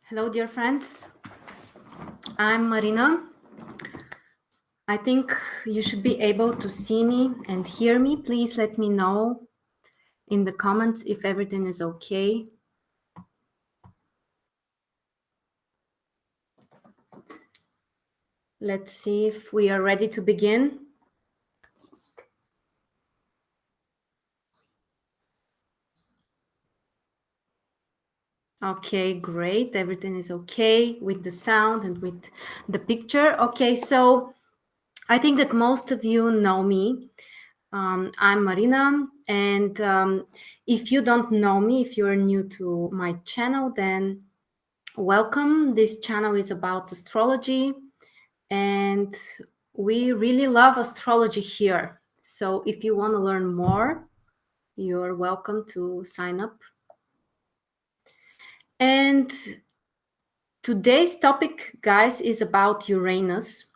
Hello, dear friends. I'm Marina. I think you should be able to see me and hear me. Please let me know in the comments if everything is okay. Let's see if we are ready to begin. Okay, great. Everything is okay with the sound and with the picture. Okay, so I think that most of you know me. I'm Marina, and if you don't know me, if you're new to my channel, then welcome. This channel is about astrology, and we really love astrology here. So if you want to learn more, you're welcome to sign up. And today's topic, guys, is about Uranus.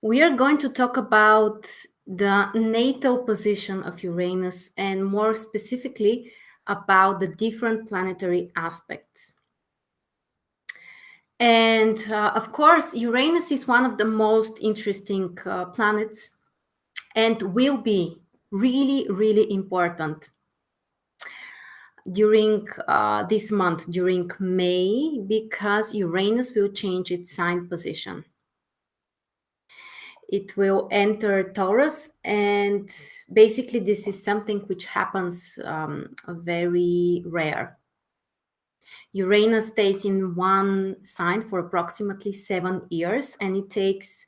We are going to talk about the natal position of Uranus and more specifically about the different planetary aspects. And of course, Uranus is one of the most interesting planets and will be really, really important during this month, during May, because Uranus will change its sign position. It will enter Taurus, and basically, this is something which happens very rare. Uranus stays in one sign for approximately 7 years, and it takes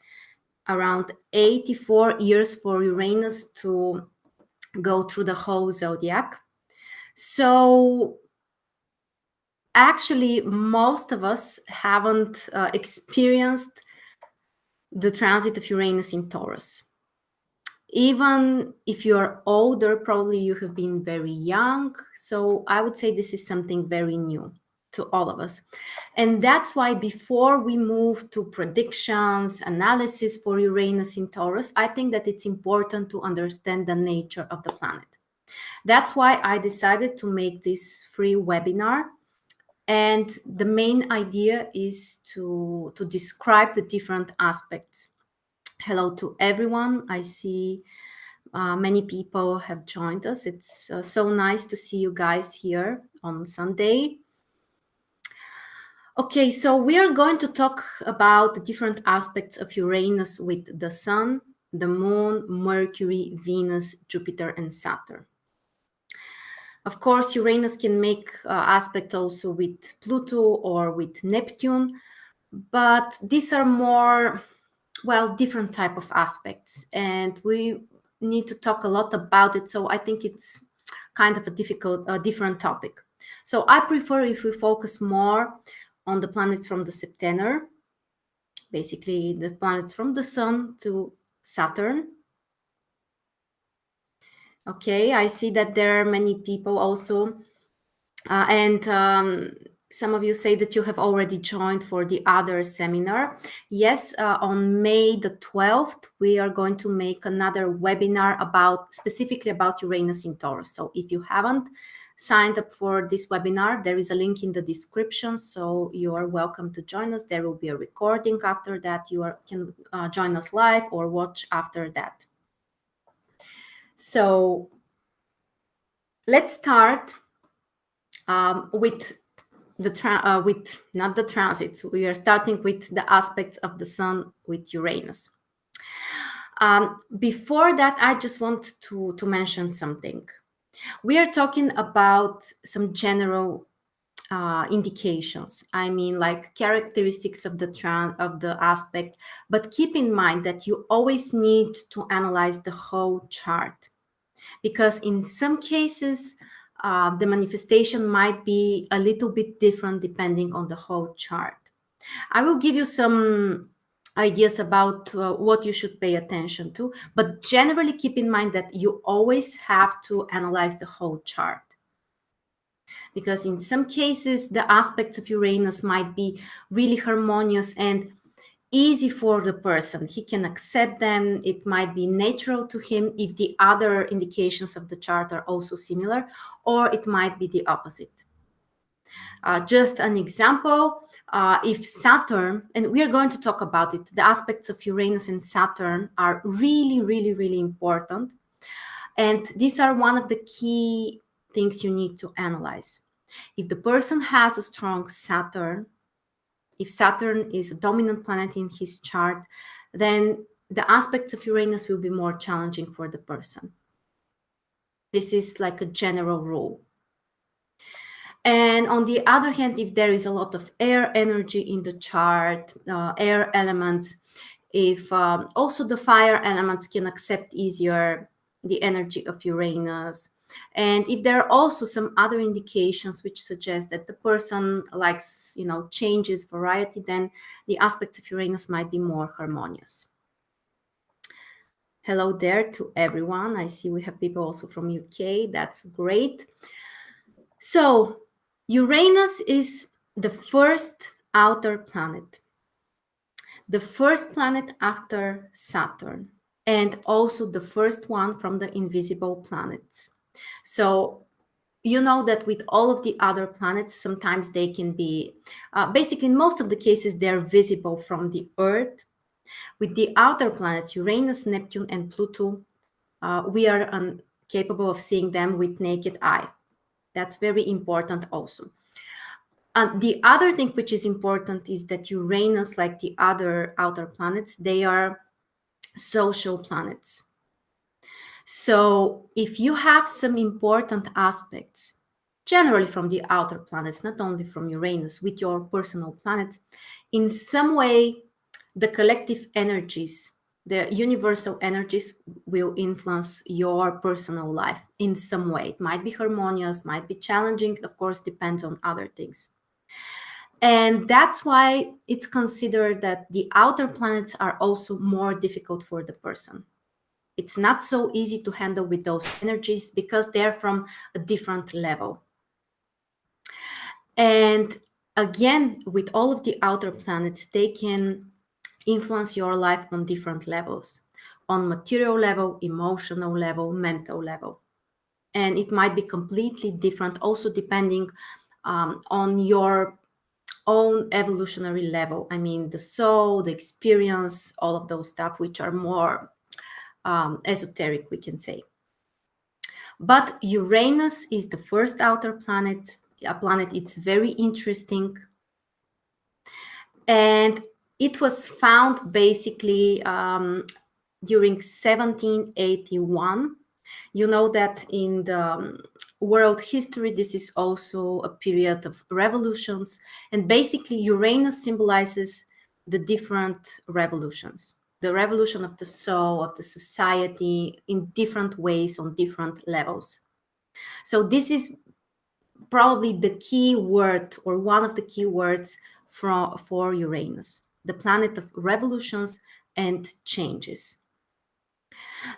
around 84 years for Uranus to go through the whole zodiac. So actually, most of us haven't experienced the transit of Uranus in Taurus. Even if you're older, probably you have been very young. So I would say this is something very new to all of us. And that's why before we move to predictions, analysis for Uranus in Taurus, I think that it's important to understand the nature of the planet. That's why I decided to make this free webinar. And the main idea is to describe the different aspects. Hello to everyone. I see many people have joined us. It's so nice to see you guys here on Sunday. Okay, so we are going to talk about the different aspects of Uranus with the Sun, the Moon, Mercury, Venus, Jupiter, and Saturn. Of course, Uranus can make aspects also with Pluto or with Neptune, but these are more, well, different type of aspects, and we need to talk a lot about it. So I think it's kind of a different topic. So I prefer if we focus more on the planets from the septenary, basically the planets from the Sun to Saturn. Okay, I see that there are many people also, and some of you say that you have already joined for the other seminar. Yes, on May the 12th, we are going to make another webinar specifically about Uranus in Taurus. So if you haven't signed up for this webinar, there is a link in the description. So you are welcome to join us. There will be a recording after that. You can join us live or watch after that. So let's start with not the transits. We are starting with the aspects of the Sun with Uranus. Before that, I just want to mention something. We are talking about some general indications. I mean, like characteristics of the aspect, but keep in mind that you always need to analyze the whole chart, because in some cases the manifestation might be a little bit different depending on the whole chart. I will give you some ideas about what you should pay attention to, but generally keep in mind that you always have to analyze the whole chart, because in some cases the aspects of Uranus might be really harmonious and easy for the person. He can accept them. It might be natural to him if the other indications of the chart are also similar, or it might be the opposite. Just an example, if Saturn, and we are going to talk about it, the aspects of Uranus and Saturn are really, really, really important. And these are one of the key things you need to analyze. If the person has a strong Saturn, if Saturn is a dominant planet in his chart, then the aspects of Uranus will be more challenging for the person. This is like a general rule. And on the other hand, if there is a lot of air energy in the chart, air elements, if also the fire elements can accept easier the energy of Uranus, and if there are also some other indications which suggest that the person likes, changes, variety, then the aspects of Uranus might be more harmonious. Hello there to everyone. I see we have people also from UK. That's great. So Uranus is the first outer planet, the first planet after Saturn, and also the first one from the invisible planets. So you know that with all of the other planets, sometimes they can be, basically in most of the cases, they're visible from the Earth. With the outer planets, Uranus, Neptune, and Pluto, we are capable of seeing them with naked eye. That's very important also. The other thing which is important is that Uranus, like the other outer planets, they are social planets. So if you have some important aspects, generally from the outer planets, not only from Uranus, with your personal planet, in some way, the collective energies, the universal energies will influence your personal life in some way. It might be harmonious, might be challenging, of course, depends on other things. And that's why it's considered that the outer planets are also more difficult for the person. It's not so easy to handle with those energies because they're from a different level. And again, with all of the outer planets, they can influence your life on different levels, on material level, emotional level, mental level. And it might be completely different also depending on your own evolutionary level. I mean, the soul, the experience, all of those stuff, which are more esoteric, we can say. But Uranus is the first outer planet, a planet. It's very interesting. And it was found basically during 1781. You know that in the world history, this is also a period of revolutions. And basically, Uranus symbolizes the different revolutions, the revolution of the soul, of the society in different ways, on different levels. So this is probably the key word or one of the key words for Uranus, the planet of revolutions and changes.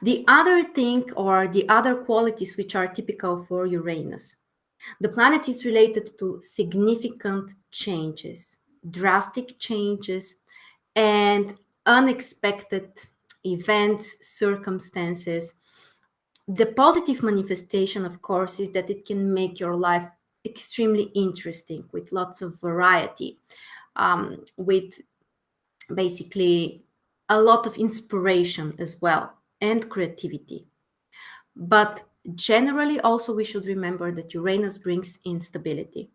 The other thing or the other qualities which are typical for Uranus, the planet is related to significant changes, drastic changes, and unexpected events, circumstances. The positive manifestation, of course, is that it can make your life extremely interesting with lots of variety, with basically a lot of inspiration as well and creativity. But generally, also, we should remember that Uranus brings instability.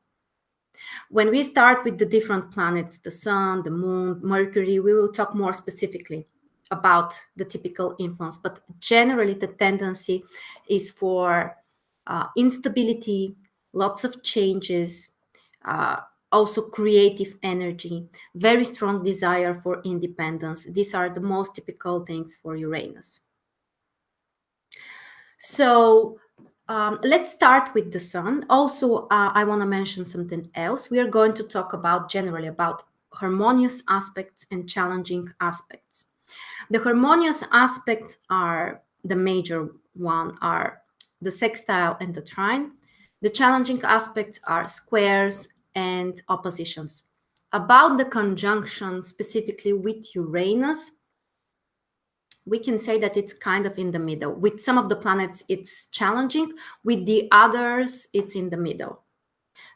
When we start with the different planets, the Sun, the Moon, Mercury, we will talk more specifically about the typical influence. But generally, the tendency is for instability, lots of changes, also creative energy, very strong desire for independence. These are the most typical things for Uranus. So let's start with the Sun. Also, I want to mention something else. We are going to talk about generally about harmonious aspects and challenging aspects. The harmonious aspects are the major one are the sextile and the trine. The challenging aspects are squares and oppositions. About the conjunction specifically with Uranus, we can say that it's kind of in the middle. With some of the planets, it's challenging. With the others, it's in the middle.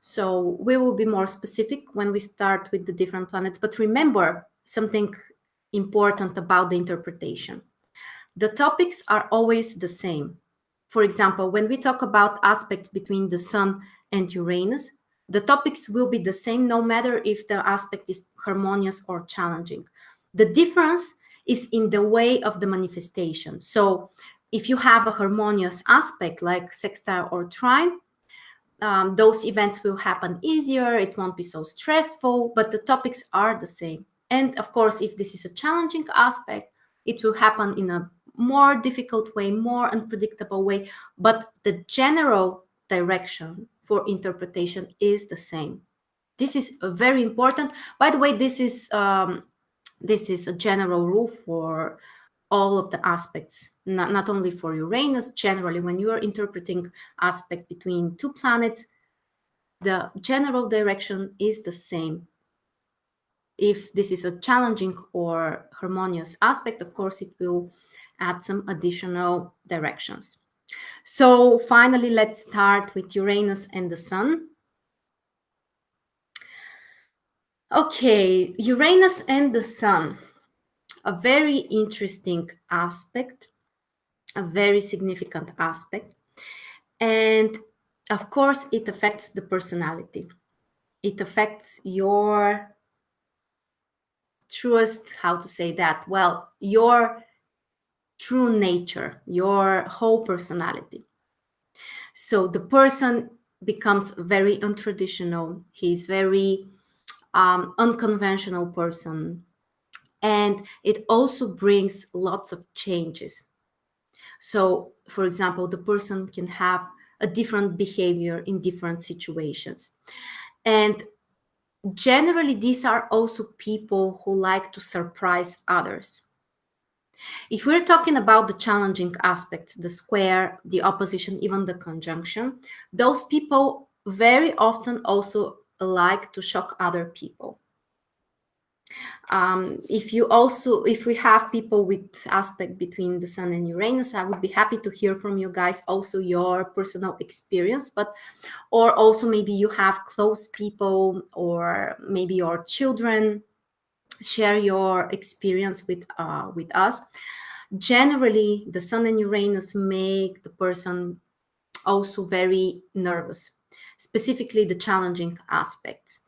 So we will be more specific when we start with the different planets. But remember something important about the interpretation. The topics are always the same. For example, when we talk about aspects between the Sun and Uranus, the topics will be the same no matter if the aspect is harmonious or challenging. The difference is in the way of the manifestation. So if you have a harmonious aspect like sextile or trine, those events will happen easier, it won't be so stressful, but the topics are the same. And of course, if this is a challenging aspect, it will happen in a more difficult way, more unpredictable way, but the general direction for interpretation is the same. This is very important. By the way, this is a general rule for all of the aspects, not only for Uranus. Generally, when you are interpreting aspect between two planets, the general direction is the same. If this is a challenging or harmonious aspect, of course, it will add some additional directions. So finally, let's start with Uranus and the Sun. Okay, Uranus and the Sun, a very interesting aspect, a very significant aspect. And of course, it affects the personality. It affects your truest, how to say that? Well, your true nature, your whole personality. So the person becomes very untraditional. He's very unconventional person. And it also brings lots of changes. So, for example, the person can have a different behavior in different situations. And generally, these are also people who like to surprise others. If we're talking about the challenging aspects, the square, the opposition, even the conjunction, those people very often also like to shock other people. If we have people with aspect between the Sun and Uranus, I would be happy to hear from you guys also your personal experience, or also maybe you have close people or maybe your children, share your experience with us. Generally, the Sun and Uranus make the person also very nervous, specifically the challenging aspects.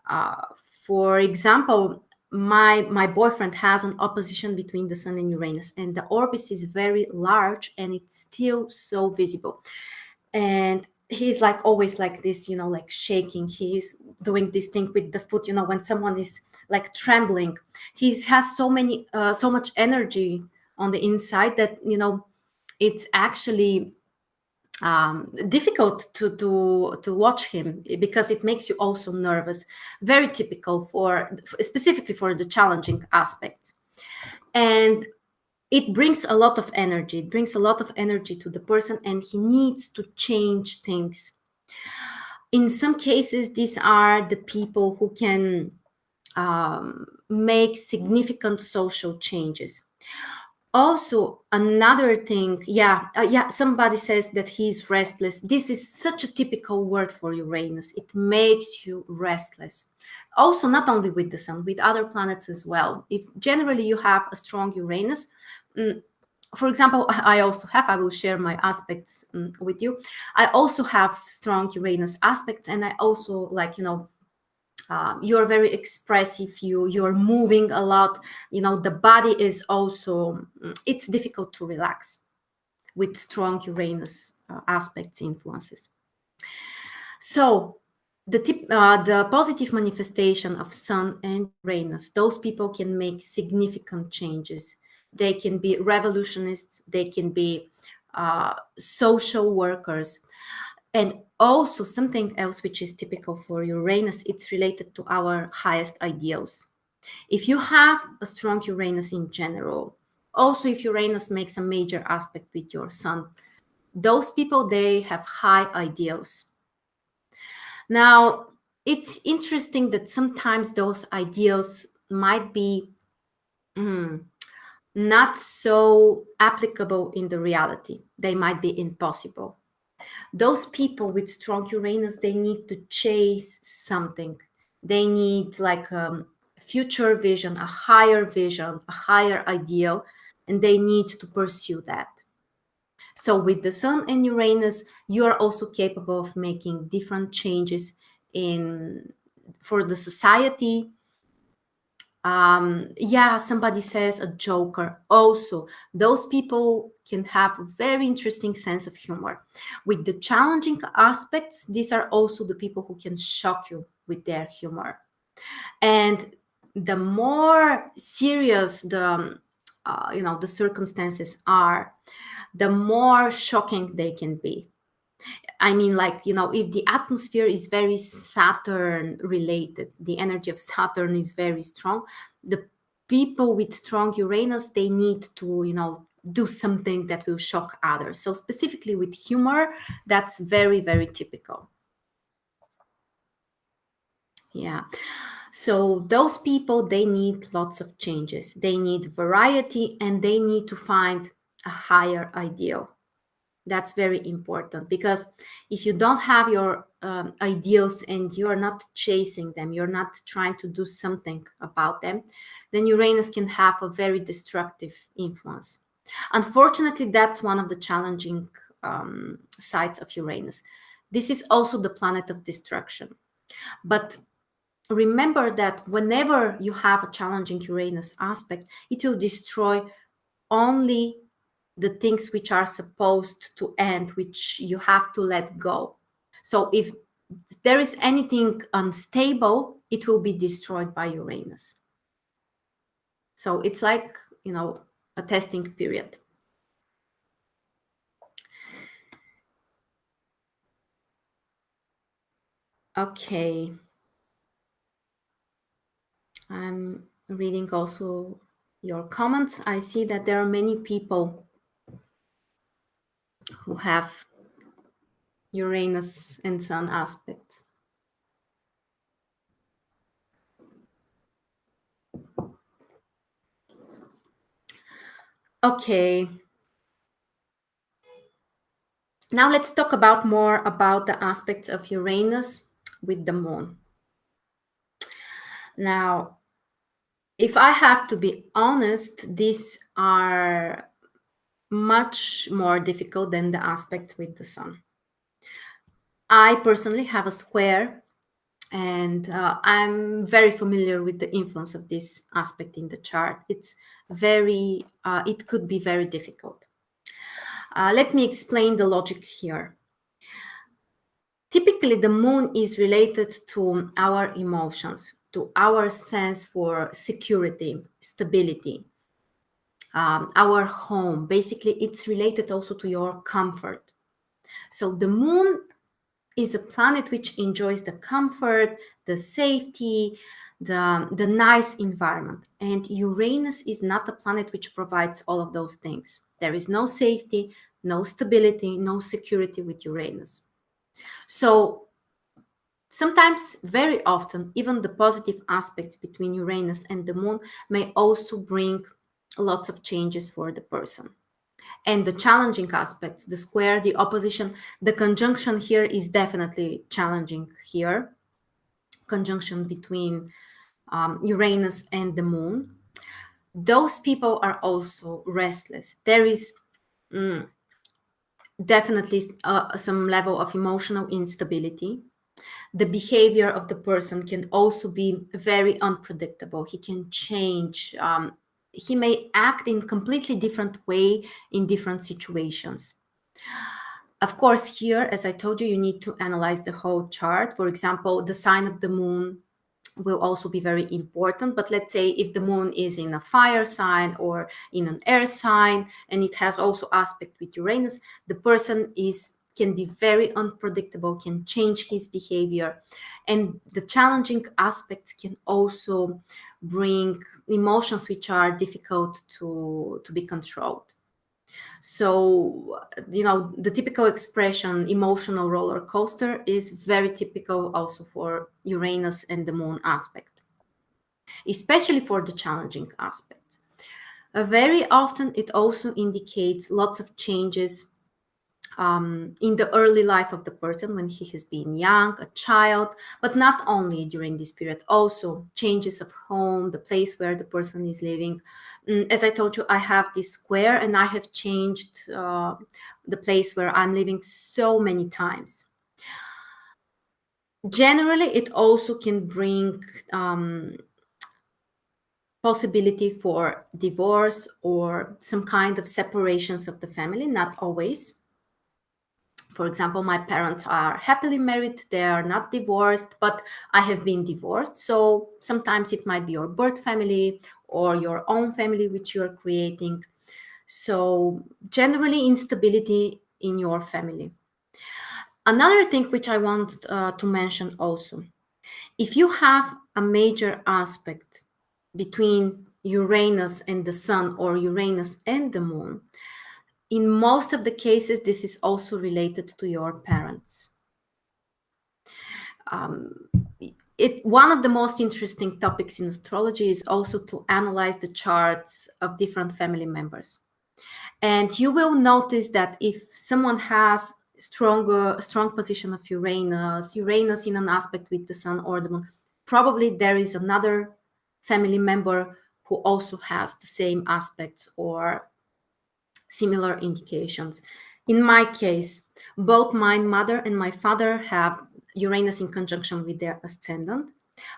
Uh, for example, my boyfriend has an opposition between the Sun and Uranus, and the orbit is very large and it's still so visible. And he's like always like this, like shaking. He's doing this thing with the foot, when someone is like trembling. He has so much energy on the inside that it's actually difficult to watch him, because it makes you also nervous. Very typical specifically for the challenging aspects. And it brings a lot of energy. It brings a lot of energy to the person, and he needs to change things. In some cases, these are the people who can make significant social changes. Also, another thing, somebody says that he's restless. This is such a typical word for Uranus. It makes you restless. Also, not only with the Sun, with other planets as well. If generally you have a strong Uranus, for example, I will share my aspects with you. I also have strong Uranus aspects, and I also you're very expressive, you're moving a lot, the body is also, it's difficult to relax with strong Uranus aspects influences. So the positive manifestation of Sun and Uranus, those people can make significant changes. They can be revolutionists, they can be social workers. And also something else which is typical for Uranus, it's related to our highest ideals. If you have a strong Uranus in general, also if Uranus makes a major aspect with your Sun, those people, they have high ideals. Now, it's interesting that sometimes those ideals might be not so applicable in the reality. They might be impossible. Those people with strong Uranus, they need to chase something. They need like future vision, a higher ideal, and they need to pursue that. So with the Sun and Uranus, you are also capable of making different changes in for the society. Yeah, somebody says a joker. Also, those people can have a very interesting sense of humor. With the challenging aspects, these are also the people who can shock you with their humor. And the more serious the circumstances are, the more shocking they can be. I mean, like, if the atmosphere is very Saturn related, the energy of Saturn is very strong, the people with strong Uranus, they need to, do something that will shock others. So specifically with humor, that's very, very typical. Yeah. So those people, they need lots of changes. They need variety and they need to find a higher ideal. That's very important, because if you don't have your ideals and you are not chasing them, you're not trying to do something about them, then Uranus can have a very destructive influence. Unfortunately, that's one of the challenging sides of Uranus. This is also the planet of destruction. But remember that whenever you have a challenging Uranus aspect, it will destroy only the things which are supposed to end, which you have to let go. So if there is anything unstable, it will be destroyed by Uranus. So it's like, a testing period. Okay. I'm reading also your comments. I see that there are many people who have Uranus and Sun aspects. Okay. Now let's talk about more about the aspects of Uranus with the moon. Now, if I have to be honest, these are much more difficult than the aspects with the sun. I personally have a square, and I'm very familiar with the influence of this aspect in the chart. It could be very difficult. Let me explain the logic here. Typically, the moon is related to our emotions, to our sense for security, stability, our home. Basically, it's related also to your comfort. So the moon is a planet which enjoys the comfort, the safety, the nice environment. And Uranus is not a planet which provides all of those things. There is no safety, no stability, no security with Uranus. So sometimes, very often, even the positive aspects between Uranus and the moon may also bring lots of changes for the person. And the challenging aspects, the square, the opposition, the conjunction here is definitely challenging here. Conjunction between Uranus and the moon. Those people are also restless. There is definitely some level of emotional instability. The behavior of the person can also be very unpredictable. He can change. He may act in completely different way in different situations. Of course, here, as I told you, you need to analyze the whole chart. For example, the sign of the moon will also be very important. But let's say if the moon is in a fire sign or in an air sign, and it has also aspect with Uranus, the person can be very unpredictable, can change his behavior. And the challenging aspects can also bring emotions which are difficult to be controlled. So, the typical expression emotional roller coaster is very typical also for Uranus and the moon aspect, especially for the challenging aspects. Very often, it also indicates lots of changes in the early life of the person when he has been young, a child, but not only during this period, also changes of home, the place where the person is living. As I told you, I have this square and I have changed the place where I'm living so many times. Generally, it also can bring possibility for divorce or some kind of separations of the family, not always. For example, my parents are happily married, they are not divorced, but I have been divorced. So sometimes it might be your birth family or your own family which you're creating. So generally, instability in your family. Another thing which I want to mention also, if you have a major aspect between Uranus and the Sun or Uranus and the Moon, in most of the cases, this is also related to your parents. One of the most interesting topics in astrology is also to analyze the charts of different family members. And you will notice that if someone has strong position of Uranus in an aspect with the Sun or the Moon, probably there is another family member who also has the same aspects or similar indications. In my case, both my mother and my father have Uranus in conjunction with their ascendant.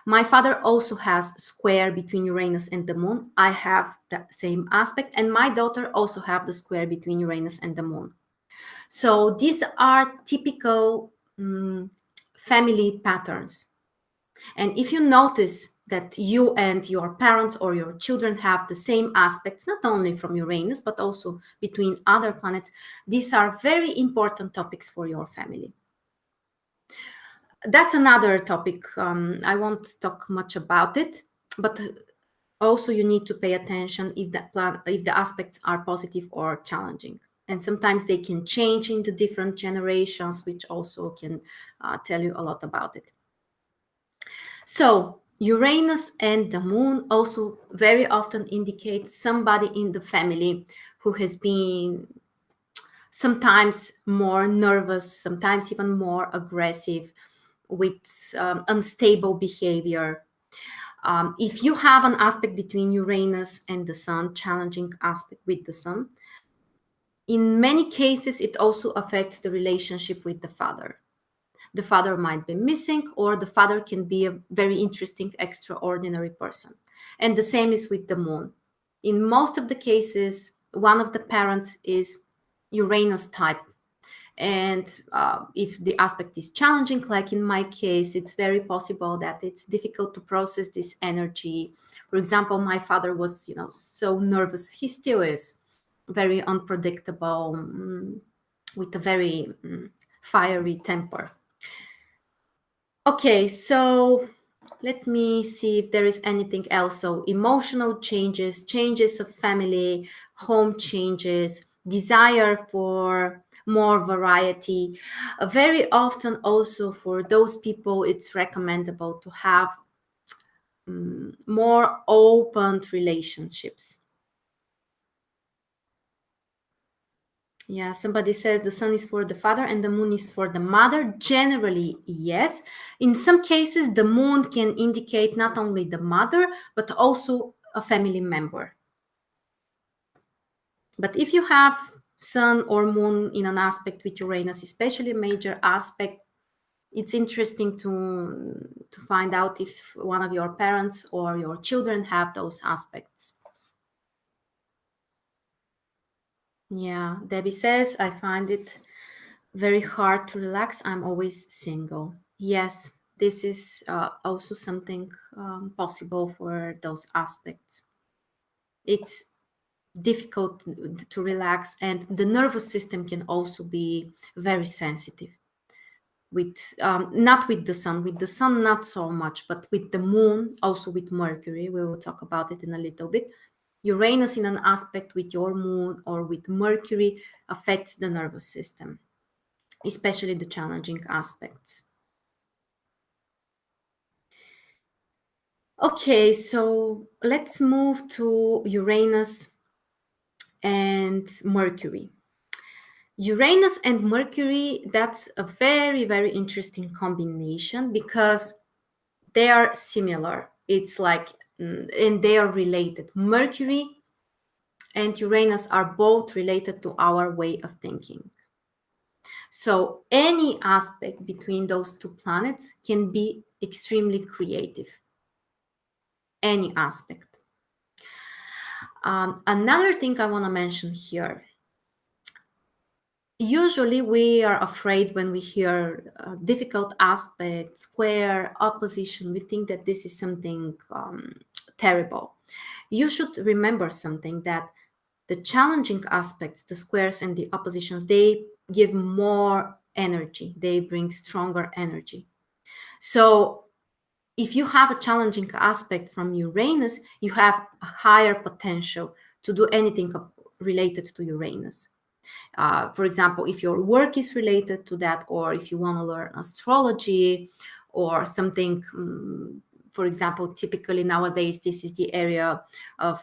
My father also has square between Uranus and the Moon. I have the same aspect, and my daughter also have the square between Uranus and the Moon. So these are typical family patterns. And if you notice that you and your parents or your children have the same aspects, not only from Uranus, but also between other planets, these are very important topics for your family. That's another topic. I won't talk much about it, but also you need to pay attention if the aspects are positive or challenging. And sometimes they can change in the different generations, which also can tell you a lot about it. So Uranus and the Moon also very often indicate somebody in the family who has been sometimes more nervous, sometimes even more aggressive, with unstable behavior. If you have an aspect between Uranus and the Sun, challenging aspect with the Sun, in many cases it also affects the relationship with the father. The father might be missing, or the father can be a very interesting, extraordinary person. And the same is with the Moon. In most of the cases, one of the parents is Uranus type. And if the aspect is challenging, like in my case, it's very possible that it's difficult to process this energy. For example, my father was, so nervous. He still is very unpredictable, with a very fiery temper. Okay, so let me see if there is anything else. So emotional changes, changes of family, home changes, desire for more variety. Very often also for those people, it's recommendable to have more open relationships. Yeah, somebody says the sun is for the father and the moon is for the mother. Generally, yes. In some cases, the moon can indicate not only the mother, but also a family member. But if you have sun or moon in an aspect with Uranus, especially a major aspect, it's interesting to find out if one of your parents or your children have those aspects. Yeah, Debbie says, I find it very hard to relax. I'm always single. Yes, this is also something possible for those aspects. It's difficult to relax, and the nervous system can also be very sensitive. With not with the sun, not so much, but with the moon, also with Mercury. We will talk about it in a little bit. Uranus in an aspect with your moon or with Mercury affects the nervous system, especially the challenging aspects. Okay, so let's move to Uranus and Mercury. Uranus and Mercury, that's a very, very interesting combination because they are similar. It's like, and they are related. Mercury and Uranus are both related to our way of thinking. So any aspect between those two planets can be extremely creative. Any aspect. Another thing I want to mention here. Usually we are afraid when we hear difficult aspect, square, opposition. We think that this is something terrible. You should remember something, that the challenging aspects, the squares and the oppositions, they give more energy. They bring stronger energy. So if you have a challenging aspect from Uranus, you have a higher potential to do anything related to Uranus. For example, if your work is related to that, or if you want to learn astrology or something, for example, typically nowadays, this is the area of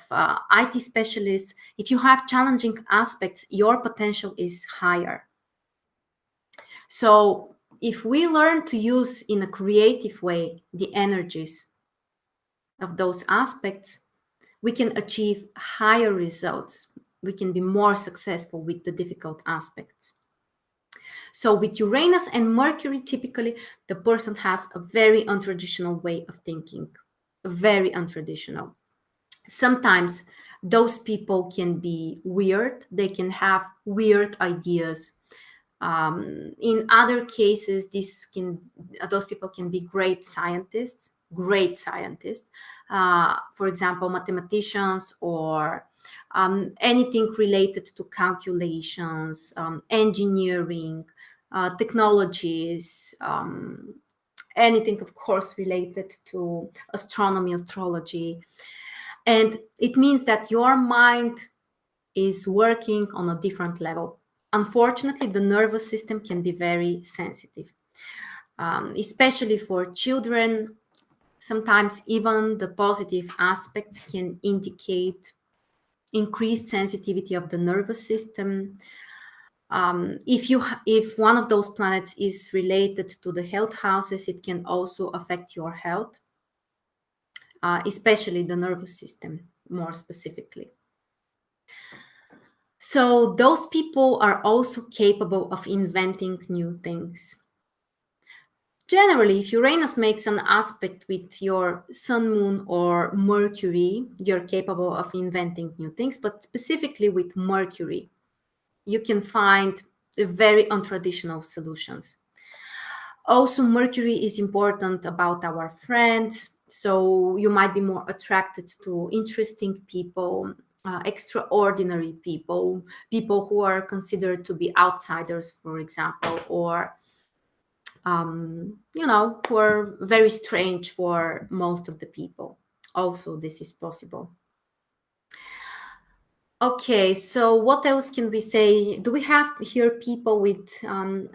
IT specialists. If you have challenging aspects, your potential is higher. So if we learn to use in a creative way the energies of those aspects, we can achieve higher results. We can be more successful with the difficult aspects. So with Uranus and Mercury, typically the person has a very untraditional way of thinking, very untraditional. Sometimes those people can be weird. They can have weird ideas. In other cases, those people can be great scientists. For example, mathematicians, or anything related to calculations, engineering, technologies, anything, of course, related to astronomy, astrology. And it means that your mind is working on a different level. Unfortunately, the nervous system can be very sensitive, especially for children. Sometimes even the positive aspects can indicate increased sensitivity of the nervous system. If one of those planets is related to the health houses, it can also affect your health, especially the nervous system, more specifically. So those people are also capable of inventing new things. Generally, if Uranus makes an aspect with your Sun, Moon, or Mercury, you're capable of inventing new things. But specifically with Mercury, you can find very untraditional solutions. Also, Mercury is important about our friends. So you might be more attracted to interesting people, extraordinary people, people who are considered to be outsiders, for example, or who are very strange for most of the people. Also, this is possible. Okay, so what else can we say? Do we have here people with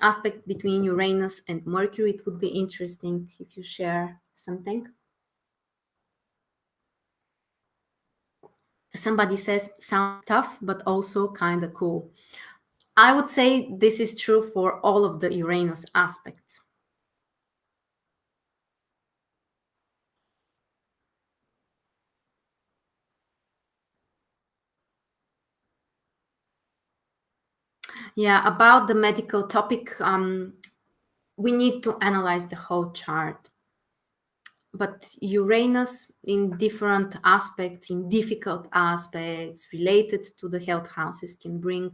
aspect between Uranus and Mercury? It would be interesting if you share something. Somebody says, sounds tough, but also kind of cool. I would say this is true for all of the Uranus aspects. Yeah, about the medical topic, we need to analyze the whole chart. But Uranus in different aspects, in difficult aspects related to the health houses, can bring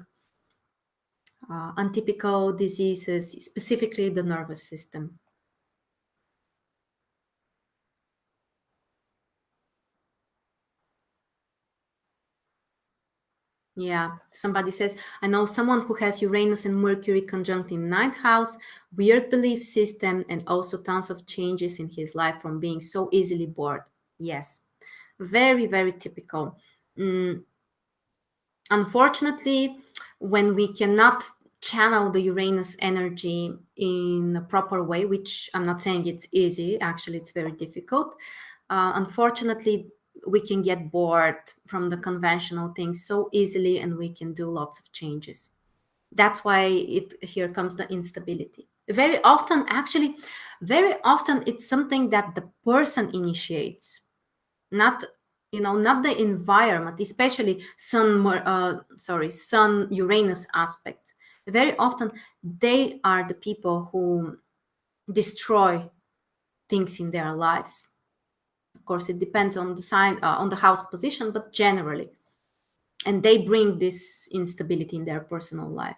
untypical diseases, specifically the nervous system. Yeah, somebody says, I know someone who has Uranus and Mercury conjunct in ninth house, weird belief system, and also tons of changes in his life from being so easily bored. Yes, very, very typical. Unfortunately, when we cannot channel the Uranus energy in a proper way, which I'm not saying it's easy, actually, it's very difficult. Unfortunately, we can get bored from the conventional things so easily, and we can do lots of changes. That's why it here comes the instability. Very often, actually, very often it's something that the person initiates, not not the environment, especially sun Uranus aspect. Very often they are the people who destroy things in their lives. Of course, it depends on the sign, on the house position, but generally, and they bring this instability in their personal life.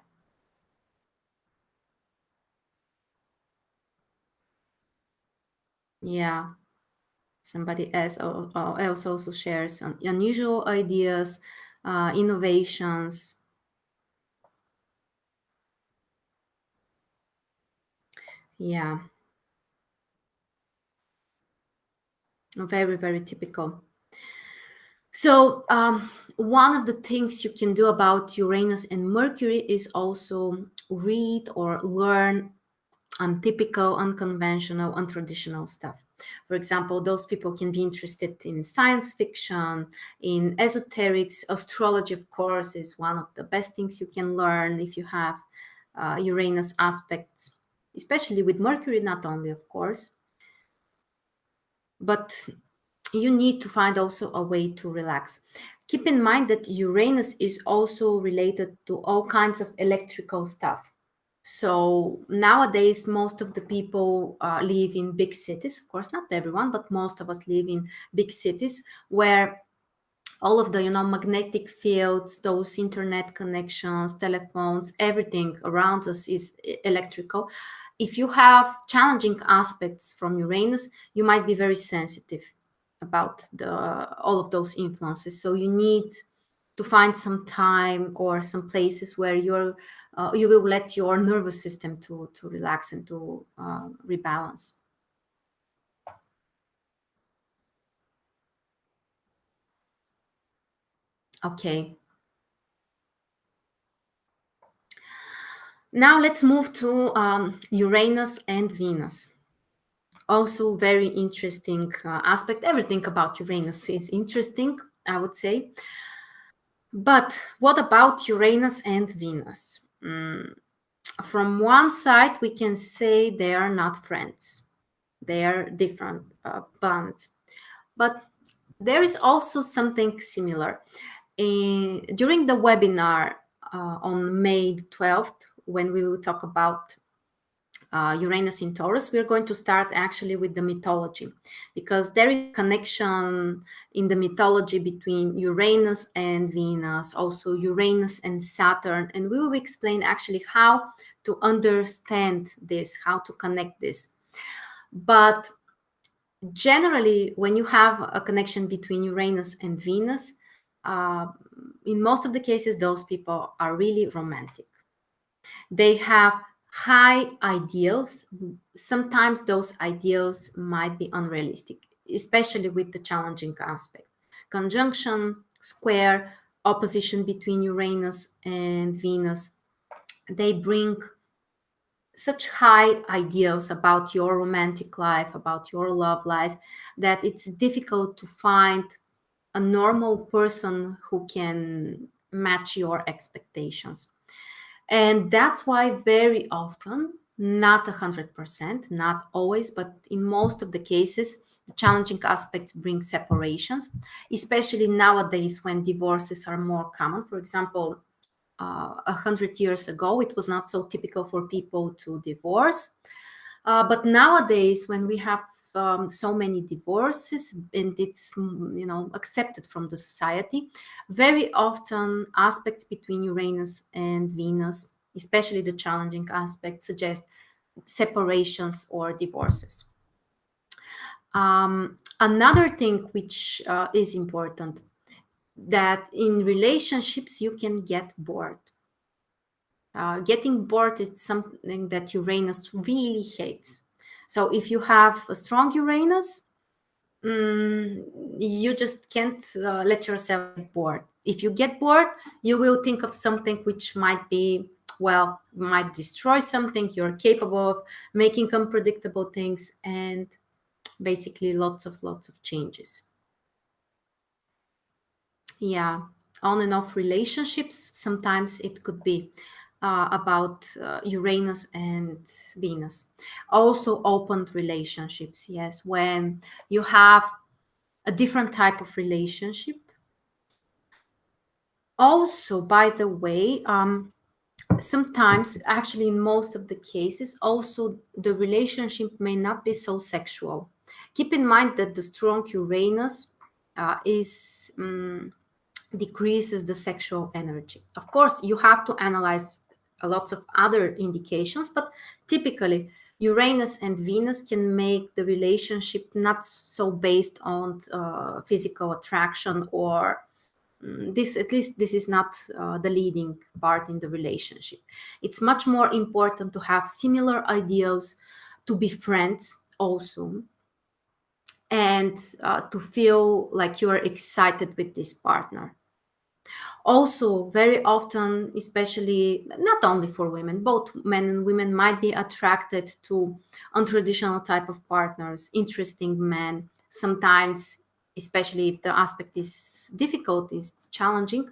Yeah, somebody else also shares unusual ideas, innovations. Yeah, very, very typical. So, one of the things you can do about Uranus and Mercury is also read or learn untypical, unconventional, untraditional stuff. For example, those people can be interested in science fiction, in esoterics. Astrology, of course, is one of the best things you can learn if you have Uranus aspects, especially with Mercury, not only, of course, but you need to find also a way to relax. Keep in mind that Uranus is also related to all kinds of electrical stuff. So nowadays, most of the people live in big cities. Of course, not everyone, but most of us live in big cities where all of the magnetic fields, those internet connections, telephones, everything around us is electrical. If you have challenging aspects from Uranus, you might be very sensitive about the all of those influences. So you need to find some time or some places where you will let your nervous system to relax and to rebalance. Okay, now let's move to Uranus and Venus. Also very interesting aspect. Everything about Uranus is interesting, I would say. But what about Uranus and Venus? From one side, we can say they are not friends. They are different planets. But there is also something similar. During the webinar on May 12th, when we will talk about Uranus in Taurus, we're going to start actually with the mythology, because there is a connection in the mythology between Uranus and Venus, also Uranus and Saturn, and we will explain actually how to understand this, how to connect this. But generally, when you have a connection between Uranus and Venus, uh, in most of the cases, those people are really romantic. They have high ideals. Sometimes those ideals might be unrealistic, especially with the challenging aspect. Conjunction, square, opposition between Uranus and Venus, they bring such high ideals about your romantic life, about your love life, that it's difficult to find a normal person who can match your expectations. And that's why very often, not 100%, not always, but in most of the cases, the challenging aspects bring separations, especially nowadays when divorces are more common. For example, 100 years ago, it was not so typical for people to divorce. But nowadays, when we have so many divorces and it's accepted from the society, very often aspects between Uranus and Venus, especially the challenging aspects, suggest separations or divorces. Another thing which is important, that in relationships you can get bored. Getting bored is something that Uranus really hates. So if you have a strong Uranus, you just can't let yourself get bored. If you get bored, you will think of something which might be, well, might destroy something. You're capable of making unpredictable things and basically lots of changes. Yeah, on and off relationships, sometimes it could be about Uranus and Venus. Also, opened relationships. Yes, when you have a different type of relationship. Also, by the way, sometimes, actually, in most of the cases, also the relationship may not be so sexual. Keep in mind that the strong Uranus is decreases the sexual energy. Of course, you have to analyze lots of other indications, but typically Uranus and Venus can make the relationship not so based on physical attraction or this, at least this is not the leading part in the relationship. It's much more important to have similar ideals, to be friends also, and to feel like you are excited with this partner. Also, very often, especially not only for women, both men and women might be attracted to untraditional type of partners, interesting men. Sometimes, especially if the aspect is difficult, is challenging,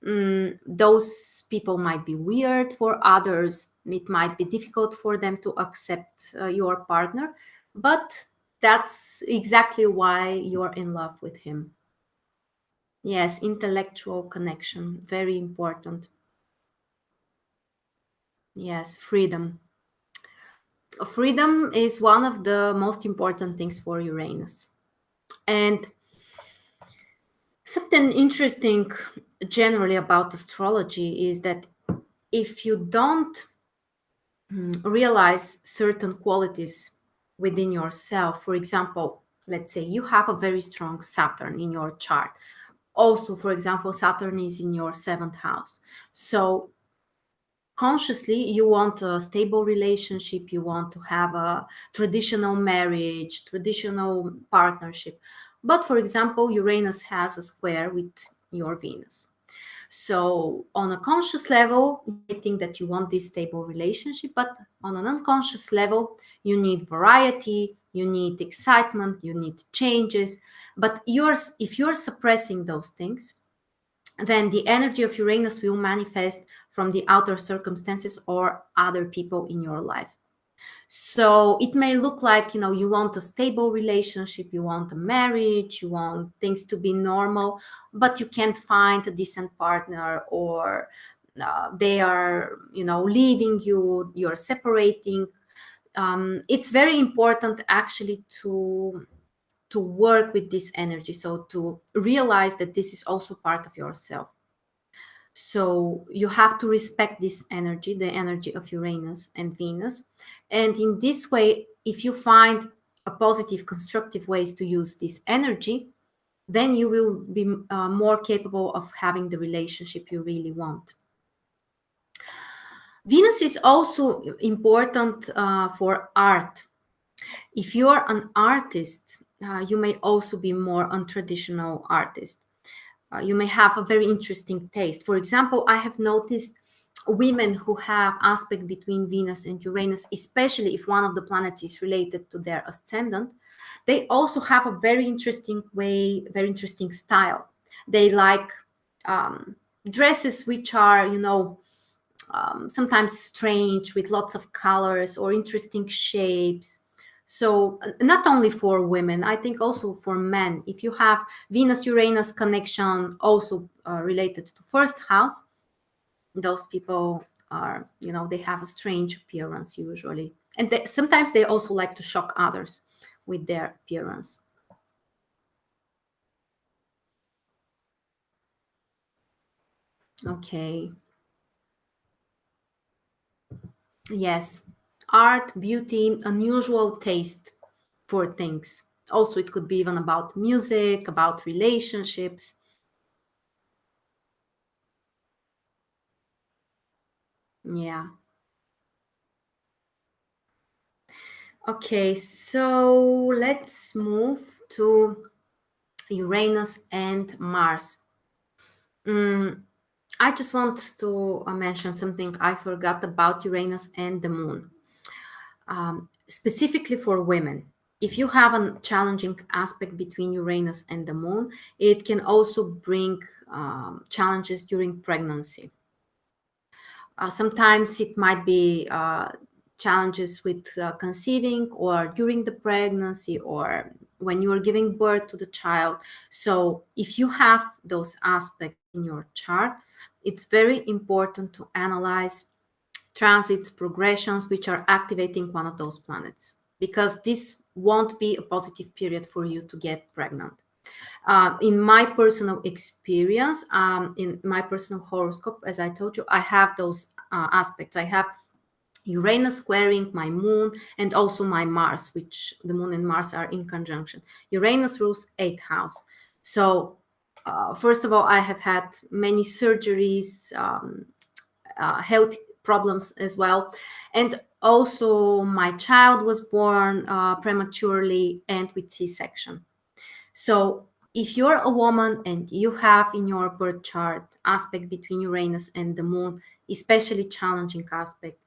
those people might be weird for others. It might be difficult for them to accept your partner, but that's exactly why you're in love with him. Yes, intellectual connection, very important. Yes, freedom. Freedom is one of the most important things for Uranus. And something interesting generally about astrology is that if you don't realize certain qualities within yourself, for example, let's say you have a very strong Saturn in your chart. Also, for example, Saturn is in your seventh house. So consciously you want a stable relationship, you want to have a traditional marriage, traditional partnership, but for example Uranus has a square with your Venus. So on a conscious level you may think that you want this stable relationship, but on an unconscious level you need variety, you need excitement, you need changes. But if you're suppressing those things, then the energy of Uranus will manifest from the outer circumstances or other people in your life. So it may look like, you want a stable relationship, you want a marriage, you want things to be normal, but you can't find a decent partner, or they are, leaving you, you're separating. It's very important actually to work with this energy. So to realize that this is also part of yourself. So you have to respect this energy, the energy of Uranus and Venus. And in this way, if you find a positive, constructive ways to use this energy, then you will be more capable of having the relationship you really want. Venus is also important for art. If you are an artist, you may also be more untraditional artist. You may have a very interesting taste. For example, I have noticed women who have aspect between Venus and Uranus, especially if one of the planets is related to their ascendant, they also have a very interesting way, very interesting style. They like dresses which are, sometimes strange, with lots of colors or interesting shapes. So not only for women, I think also for men. If you have Venus Uranus connection also related to first house, those people are, they have a strange appearance usually, and sometimes they also like to shock others with their appearance. Okay. Yes, art, beauty, unusual taste for things. Also, it could be even about music, about relationships. Yeah. Okay, so let's move to Uranus and Mars. Mm, I just want to mention something I forgot about Uranus and the Moon. Specifically for women, if you have a challenging aspect between Uranus and the Moon, it can also bring challenges during pregnancy. Sometimes it might be challenges with conceiving or during the pregnancy or when you are giving birth to the child. So if you have those aspects in your chart, it's very important to analyze transits, progressions, which are activating one of those planets, because this won't be a positive period for you to get pregnant. In my personal experience, in my personal horoscope, as I told you, I have those aspects. I have Uranus squaring my moon and also my Mars, which the moon and Mars are in conjunction. Uranus rules 8th house. So, first of all, I have had many surgeries, health problems as well. And also, my child was born prematurely and with C-section. So if you're a woman and you have in your birth chart aspect between Uranus and the moon, especially challenging aspect,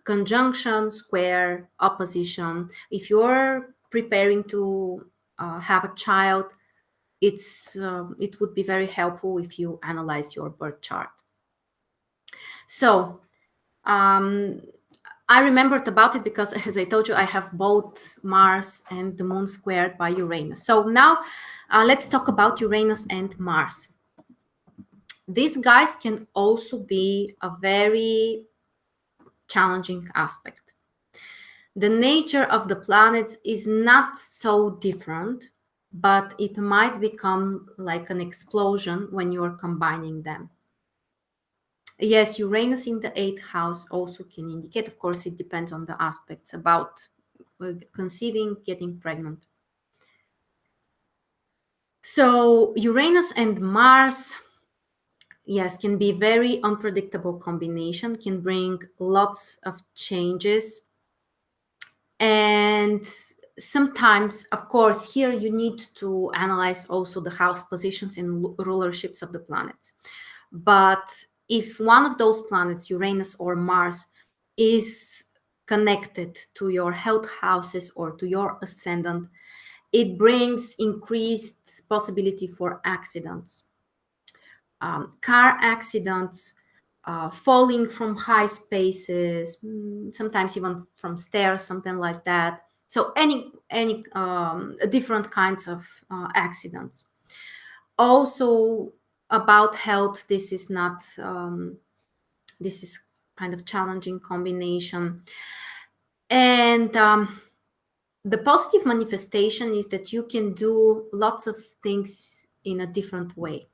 conjunction, square, opposition, if you're preparing to have a child, it would be very helpful if you analyze your birth chart. So um, I remembered about it because, as I told you, I have both Mars and the moon squared by Uranus. So now let's talk about Uranus and Mars. These guys can also be a very challenging aspect. The nature of the planets is not so different, but it might become like an explosion when you're combining them. Yes, Uranus in the 8th house also can indicate, of course, it depends on the aspects about conceiving, getting pregnant. So Uranus and Mars, yes, can be very unpredictable combination, can bring lots of changes. And sometimes, of course, here you need to analyze also the house positions and rulerships of the planets. But if one of those planets, Uranus or Mars, is connected to your health houses or to your ascendant, it brings increased possibility for accidents, car accidents, falling from high spaces, sometimes even from stairs, something like that. So any different kinds of accidents. Also about health, this is not this is kind of challenging combination. And the positive manifestation is that you can do lots of things in a different way.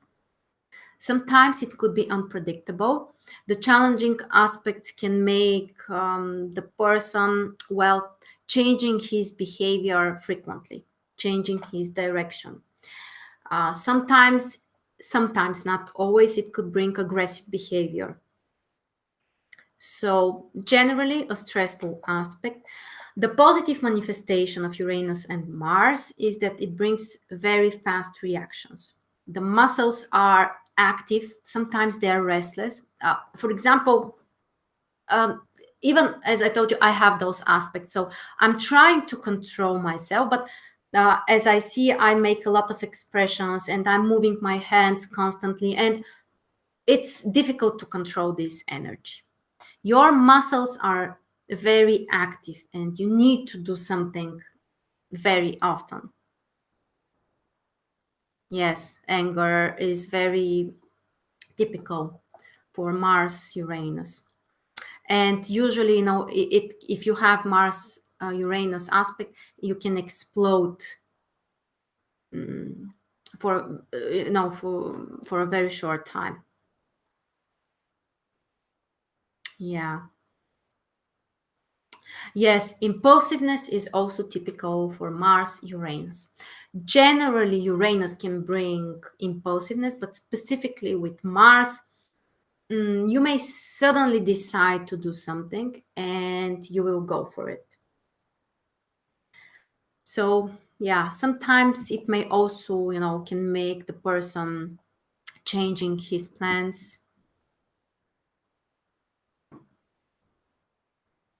Sometimes it could be unpredictable. The challenging aspects can make the person, well, changing his behavior frequently, changing his direction. Sometimes, not always, it could bring aggressive behavior. So generally a stressful aspect. The positive manifestation of Uranus and Mars is that it brings very fast reactions. The muscles are active, sometimes they're restless. For example, um, even as I told you, I have those aspects. So I'm trying to control myself, but as I see, I make a lot of expressions and I'm moving my hands constantly, and it's difficult to control this energy. Your muscles are very active and you need to do something very often. Yes, anger is very typical for Mars Uranus. And usually, if you have Mars Uranus aspect, you can explode for for a very short time. Yeah. Yes, impulsiveness is also typical for Mars Uranus. Generally, Uranus can bring impulsiveness, but specifically with Mars, you may suddenly decide to do something and you will go for it. So, yeah, sometimes it may also, can make the person changing his plans.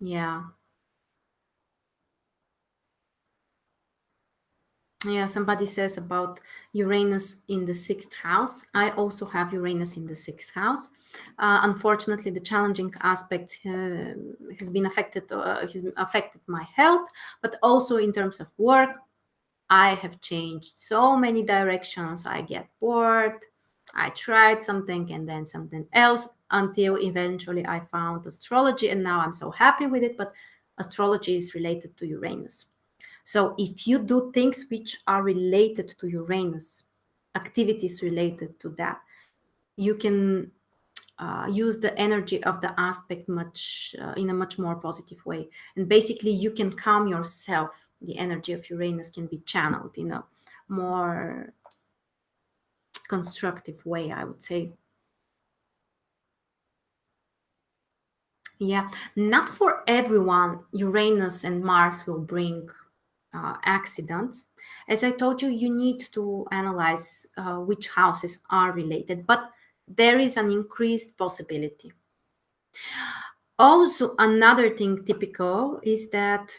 Yeah. Yeah, somebody says about Uranus in the sixth house. I also have Uranus in the sixth house. Unfortunately, the challenging aspect has affected my health, but also in terms of work. I have changed so many directions. I get bored. I tried something and then something else until eventually I found astrology, and now I'm so happy with it. But astrology is related to Uranus. So if you do things which are related to Uranus, activities related to that, you can use the energy of the aspect much in a much more positive way. And basically, you can calm yourself. The energy of Uranus can be channeled in a more constructive way, I would say. Yeah, not for everyone, Uranus and Mars will bring accidents. As I told you, you need to analyze which houses are related, but there is an increased possibility. Also, another thing typical is that,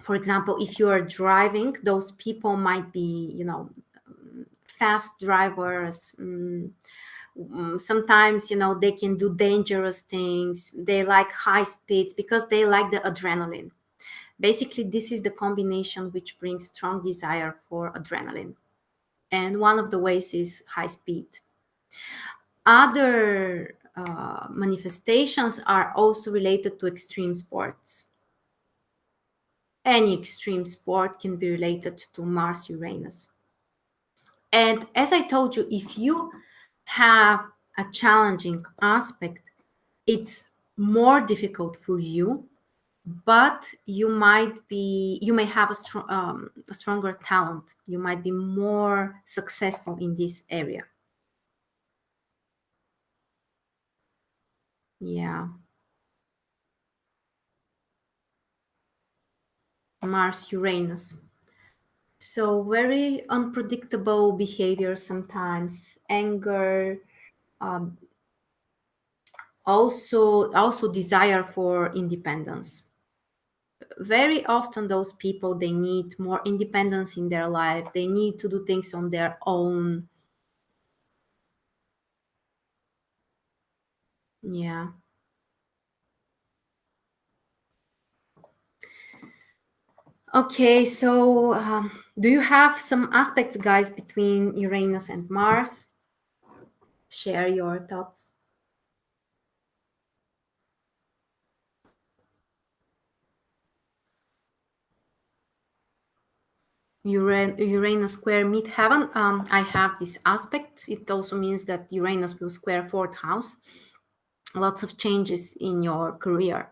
for example, if you are driving, those people might be, fast drivers. Sometimes, they can do dangerous things. They like high speeds because they like the adrenaline. Basically, this is the combination which brings strong desire for adrenaline. And one of the ways is high speed. Other manifestations are also related to extreme sports. Any extreme sport can be related to Mars Uranus. And as I told you, if you have a challenging aspect, it's more difficult for you, but you may have a stronger talent. You might be more successful in this area. Yeah, Mars Uranus. So very unpredictable behavior sometimes, anger, um, also desire for independence. Very often those people, they need more independence in their life. They need to do things on their own. Yeah. Okay, so do you have some aspects, guys, between Uranus and Mars? Share your thoughts. Uranus square midheaven. I have this aspect. It also means that Uranus will square fourth house. Lots of changes in your career,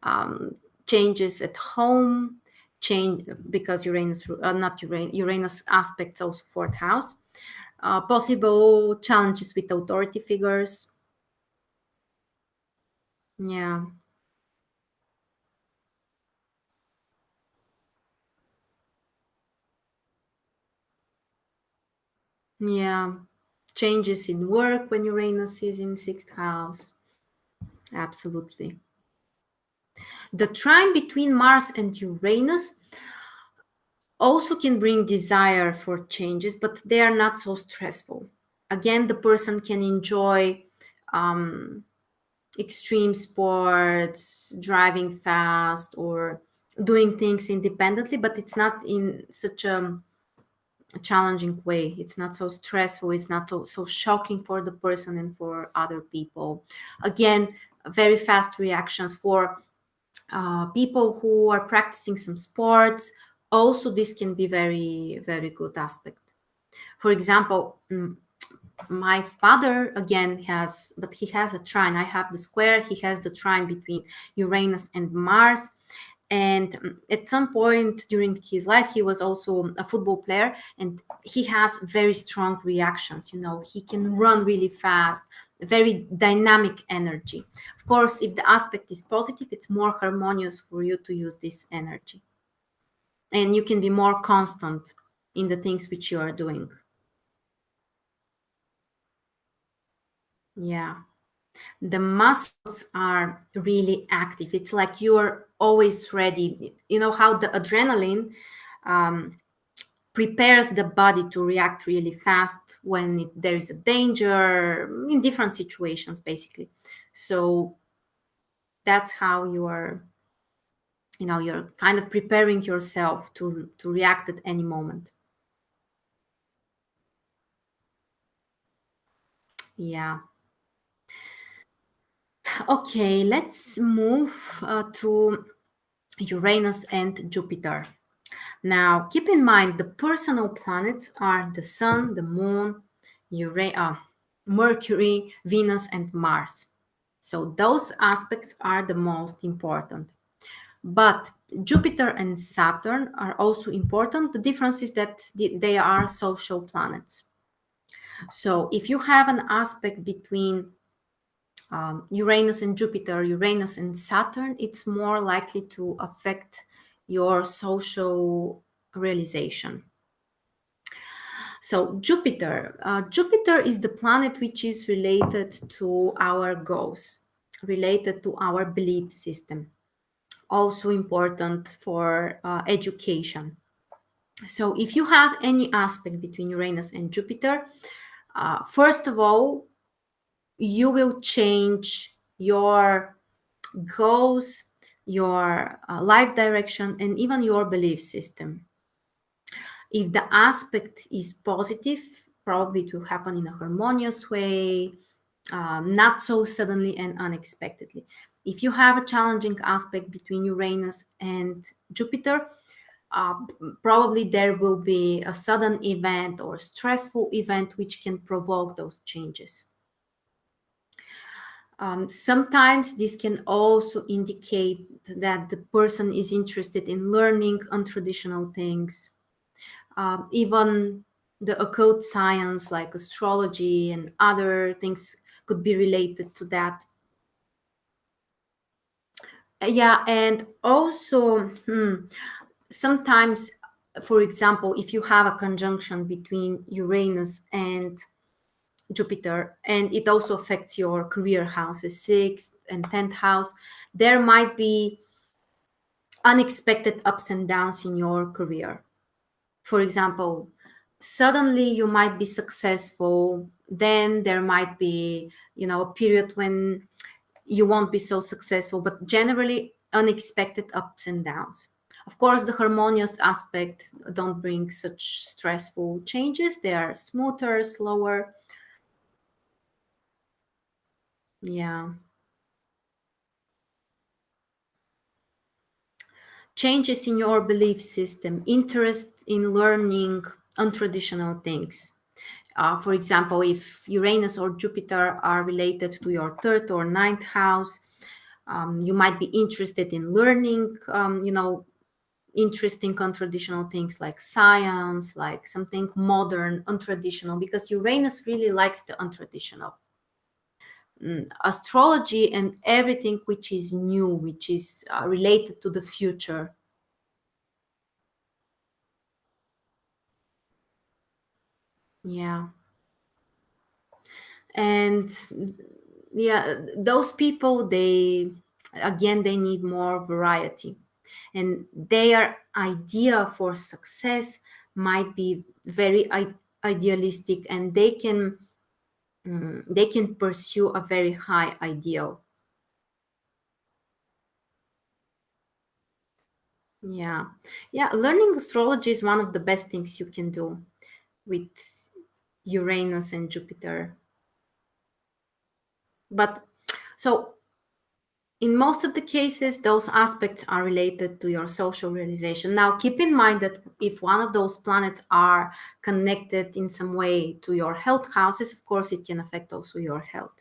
um, changes at home, change because Uranus, not Uranus, Uranus aspects also fourth house. Possible challenges with authority figures. Yeah, yeah. Changes in work when Uranus is in sixth house. Absolutely. The trine between Mars and Uranus also can bring desire for changes, but they are not so stressful. Again, the person can enjoy um, extreme sports, driving fast, or doing things independently, but it's not in such a challenging way. It's not so stressful. It's not so shocking for the person and for other people. Again, very fast reactions for people who are practicing some sports. Also, this can be very, very good aspect. For example, my father again has, but he has a trine. I have the square. He has the trine between Uranus and Mars. And at some point during his life, he was also a football player, and he has very strong reactions. He can run really fast, very dynamic energy. Of course, if the aspect is positive, it's more harmonious for you to use this energy, and you can be more constant in the things which you are doing. Yeah. The muscles are really active. It's like you're always ready. You know how the adrenaline, prepares the body to react really fast when there is a danger in different situations, basically. So that's how you're kind of preparing yourself to react at any moment. Yeah. Okay, let's move to Uranus and Jupiter. Now, keep in mind the personal planets are the Sun, the Moon, Mercury, Venus, and Mars. So those aspects are the most important. But Jupiter and Saturn are also important. The difference is that they are social planets. So if you have an aspect between Uranus and Jupiter, Uranus and Saturn, it's more likely to affect your social realization. So Jupiter is the planet which is related to our goals, related to our belief system. Also important for education. So if you have any aspect between Uranus and Jupiter, first of all, you will change your goals, your life direction, and even your belief system. If the aspect is positive, probably it will happen in a harmonious way, not so suddenly and unexpectedly. If you have a challenging aspect between Uranus and Jupiter, uh, probably there will be a sudden event or stressful event which can provoke those changes. Sometimes this can also indicate that the person is interested in learning untraditional things, even the occult science like astrology and other things could be related to that. Yeah, and also sometimes, for example, if you have a conjunction between Uranus and Jupiter, and it also affects your career houses, 6th and 10th house, there might be unexpected ups and downs in your career. For example, suddenly you might be successful, then there might be, a period when you won't be so successful, but generally unexpected ups and downs. Of course, the harmonious aspect don't bring such stressful changes. They are smoother, slower. Yeah. Changes in your belief system, interest in learning untraditional things. For example, if Uranus or Jupiter are related to your third or ninth house, you might be interested in learning, interesting untraditional things like science, like something modern, untraditional, because Uranus really likes the untraditional. Astrology and everything which is new, which is related to the future. Yeah. And yeah, those people, they need more variety, and their idea for success might be very idealistic, and they can pursue a very high ideal. Yeah. Yeah, learning astrology is one of the best things you can do with Uranus and Jupiter. But so in most of the cases, those aspects are related to your social realization. Now, keep in mind that if one of those planets are connected in some way to your health houses, of course, it can affect also your health.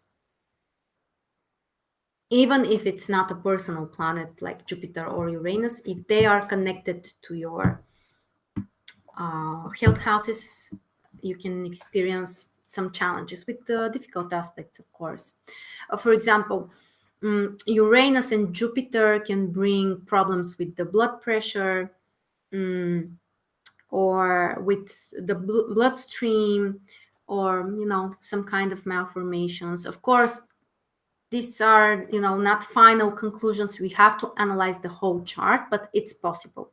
Even if it's not a personal planet like Jupiter or Uranus, if they are connected to your health houses, you can experience some challenges with the difficult aspects, of course. For example, Uranus and Jupiter can bring problems with the blood pressure, or with the bloodstream, or some kind of malformations. Of course, these are not final conclusions. We have to analyze the whole chart, but it's possible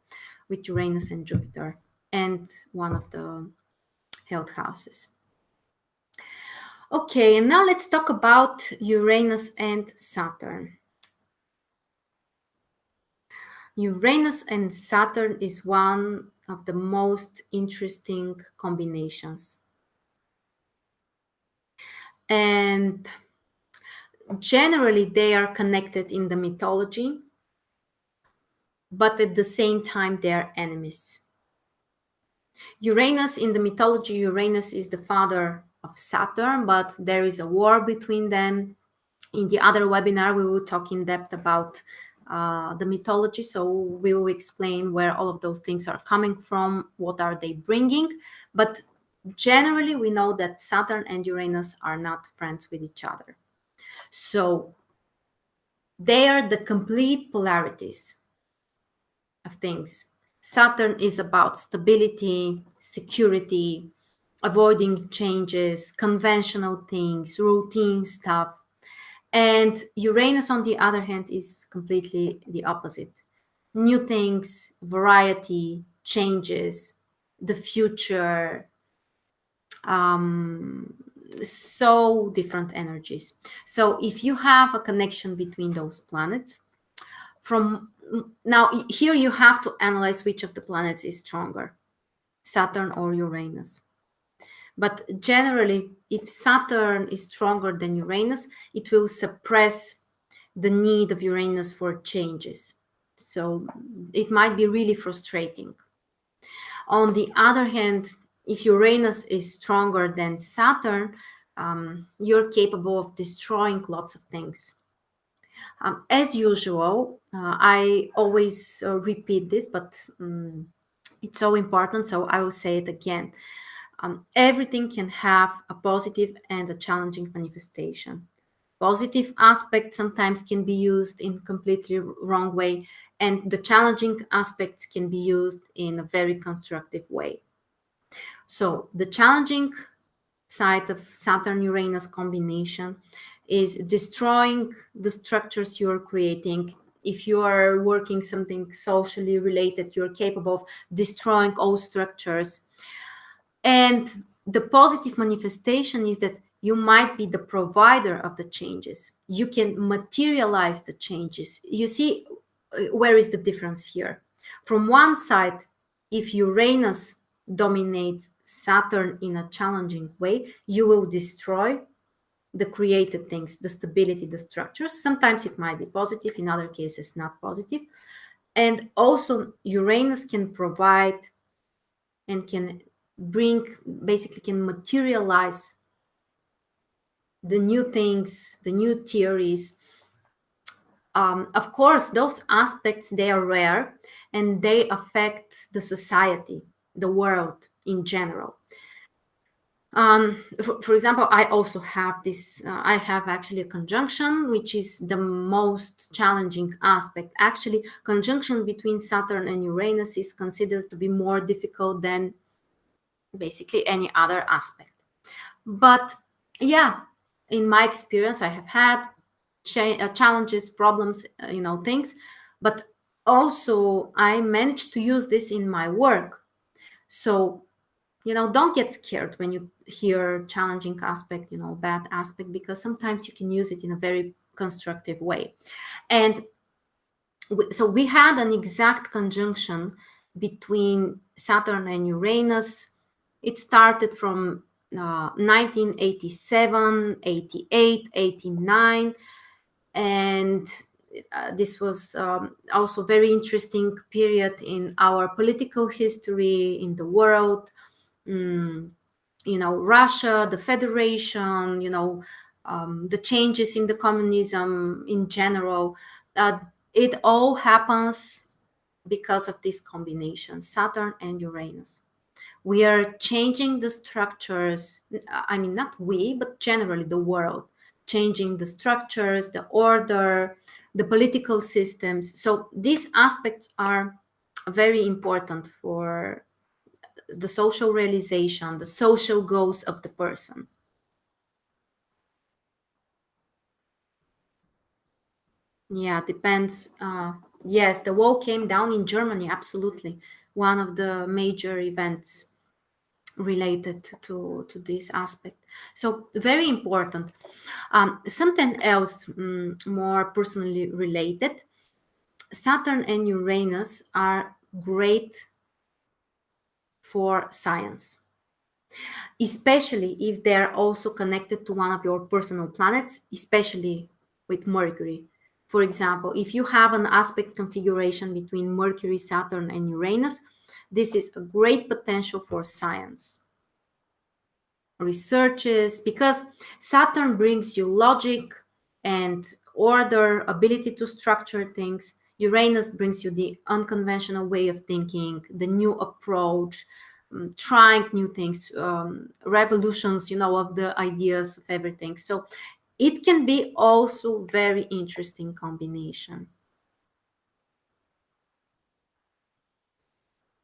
with Uranus and Jupiter. and one of the health houses. Okay, and now let's talk about Uranus and Saturn. Uranus and Saturn is one of the most interesting combinations. And generally, they are connected in the mythology, but at the same time, they are enemies. Uranus, in the mythology, Uranus is the father of Saturn, but there is a war between them. In the other webinar, we will talk in depth about the mythology. So we will explain where all of those things are coming from, what are they bringing. But generally, we know that Saturn and Uranus are not friends with each other. So they are the complete polarities of things. Saturn is about stability, security, avoiding changes, conventional things, routine stuff. And Uranus, on the other hand, is completely the opposite. New things, variety, changes, the future, so different energies. So if you have a connection between those planets, from now here you have to analyze which of the planets is stronger, Saturn or Uranus. But generally, if Saturn is stronger than Uranus, it will suppress the need of Uranus for changes. So it might be really frustrating. On the other hand, if Uranus is stronger than Saturn, you're capable of destroying lots of things. As usual, I always repeat this, but it's so important, so I will say it again. Everything can have a positive and a challenging manifestation. Positive aspects sometimes can be used in completely wrong way, and the challenging aspects can be used in a very constructive way. So the challenging side of Saturn-Uranus combination is destroying the structures you're creating. If you are working something socially related, you're capable of destroying all structures. And the positive manifestation is that you might be the provider of the changes. You can materialize the changes. You see, where is the difference here? From one side, if Uranus dominates Saturn in a challenging way, you will destroy the created things, the stability, the structures. Sometimes it might be positive, in other cases, not positive. And also, Uranus can provide and can bring, basically, can materialize the new things, the new theories. Of course, those aspects, they are rare and they affect the society, the world in general. For example, I also have this, I have actually a conjunction, which is the most challenging aspect. Actually, conjunction between Saturn and Uranus is considered to be more difficult than basically any other aspect. But yeah, in my experience, I have had challenges, problems, things, but also I managed to use this in my work. So, don't get scared when you hear challenging aspect, bad aspect, because sometimes you can use it in a very constructive way. And so we had an exact conjunction between Saturn and Uranus. It started from 1987, 88, 89, and this was also very interesting period in our political history in the world. Russia, the Federation, the changes in the communism in general. It all happens because of this combination, Saturn and Uranus. We are changing the structures. I mean, not we, but generally the world, changing the structures, the order, the political systems. So these aspects are very important for the social realization, the social goals of the person. Yeah, depends. Yes, the wall came down in Germany, absolutely. one of the major events related to this aspect. So very important. Something else, more personally related. Saturn and Uranus are great for science, especially if they're also connected to one of your personal planets, especially with Mercury. For example, if you have an aspect configuration between Mercury, Saturn, and Uranus, this is a great potential for science researches, because Saturn brings you logic and order, ability to structure things. Uranus brings you the unconventional way of thinking, the new approach, trying new things, revolutions, of the ideas of everything. So it can be also very interesting combination.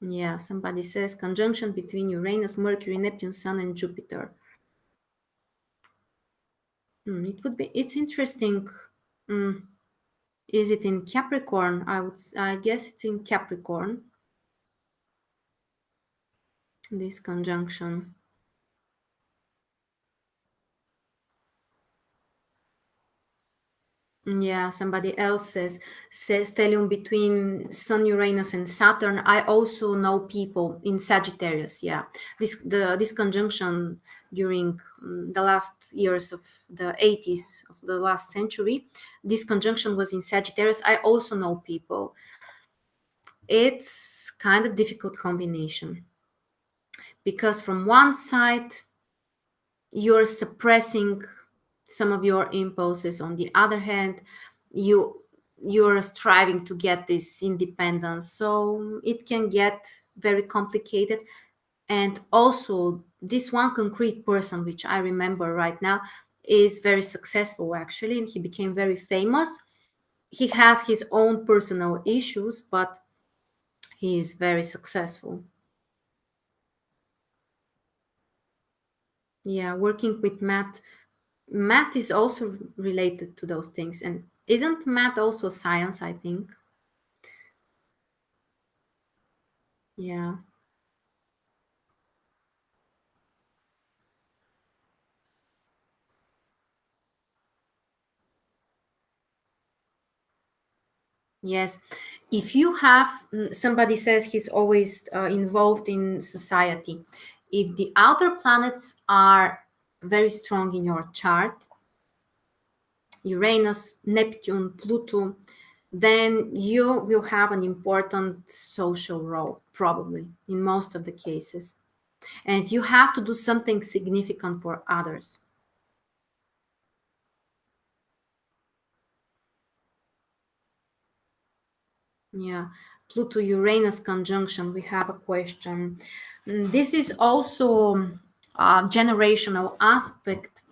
Yeah, somebody says conjunction between Uranus, Mercury, Neptune, Sun, and Jupiter. It's interesting. Mm, is it in Capricorn? I guess it's in Capricorn, this conjunction. Yeah, somebody else says stellium between Sun, Uranus, and Saturn. I also know people in Sagittarius. Yeah, this conjunction during the last years of the 80s of the last century. This conjunction was in Sagittarius. I also know people. It's kind of difficult combination, because from one side you're suppressing some of your impulses, on the other hand you're striving to get this independence, so it can get very complicated. And also this one concrete person, which I remember right now, is very successful actually, and he became very famous. He has his own personal issues, but he is very successful. Yeah, working with math is also related to those things. And isn't math also science, I think? Yeah. Yes. If you have, somebody says he's always involved in society. If the outer planets are very strong in your chart, Uranus, Neptune, Pluto, then you will have an important social role, probably in most of the cases. And you have to do something significant for others. Yeah, Pluto Uranus conjunction, we have a question. This is also a generational aspect.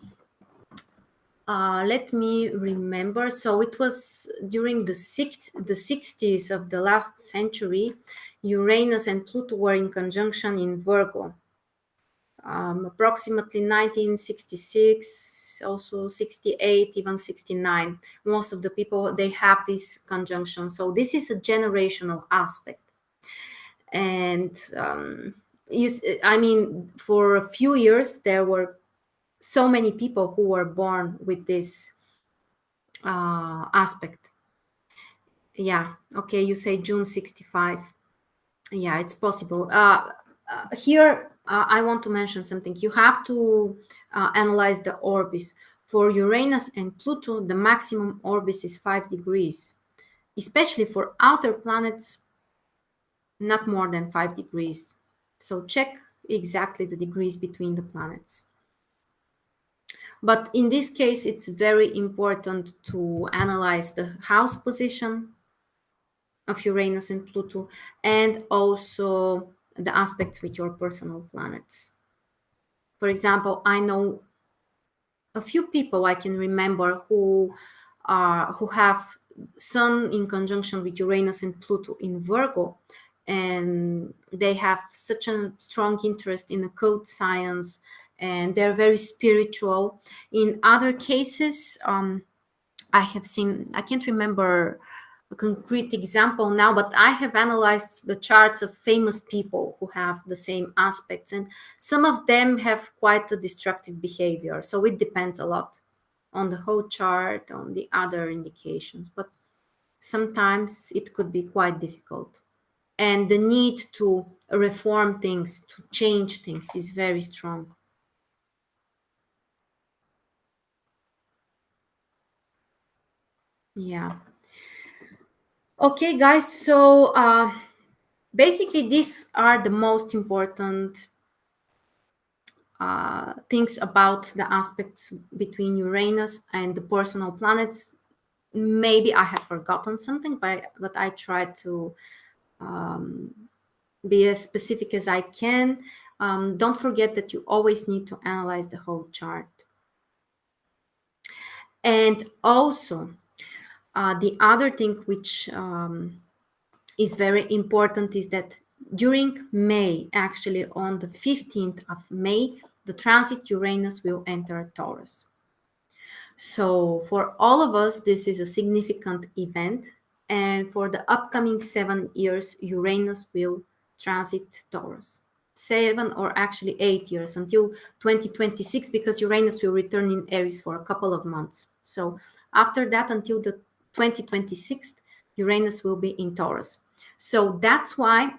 Let me remember. So it was during the 60s of the last century. Uranus and Pluto were in conjunction in Virgo. Approximately 1966, also 68, even 69. Most of the people, they have this conjunction. So this is a generational aspect. And I mean, for a few years, there were so many people who were born with this aspect. Yeah, okay, you say June 65. Yeah, it's possible. Here, I want to mention something. You have to analyze the orbits. For Uranus and Pluto, the maximum orbit is 5 degrees. Especially for outer planets, not more than 5 degrees. So check exactly the degrees between the planets. But in this case, it's very important to analyze the house position of Uranus and Pluto, and also the aspects with your personal planets. For example, I know a few people I can remember who have Sun in conjunction with Uranus and Pluto in Virgo, and they have such a strong interest in occult science, and they're very spiritual. In other cases, I have seen, I can't remember a concrete example now, but I have analyzed the charts of famous people who have the same aspects, and some of them have quite a destructive behavior. So it depends a lot on the whole chart, on the other indications, but sometimes it could be quite difficult. And the need to reform things, to change things, is very strong. Yeah. Okay, guys. So basically, these are the most important things about the aspects between Uranus and the personal planets. Maybe I have forgotten something, but I try to be as specific as I can. Don't forget that you always need to analyze the whole chart. And also, the other thing which is very important is that during May, actually on the 15th of May, the transit Uranus will enter Taurus. So for all of us, this is a significant event. And for the upcoming 7 years, Uranus will transit Taurus. 7 or actually 8 years until 2026, because Uranus will return in Aries for a couple of months. So after that, until the 2026, Uranus will be in Taurus. So that's why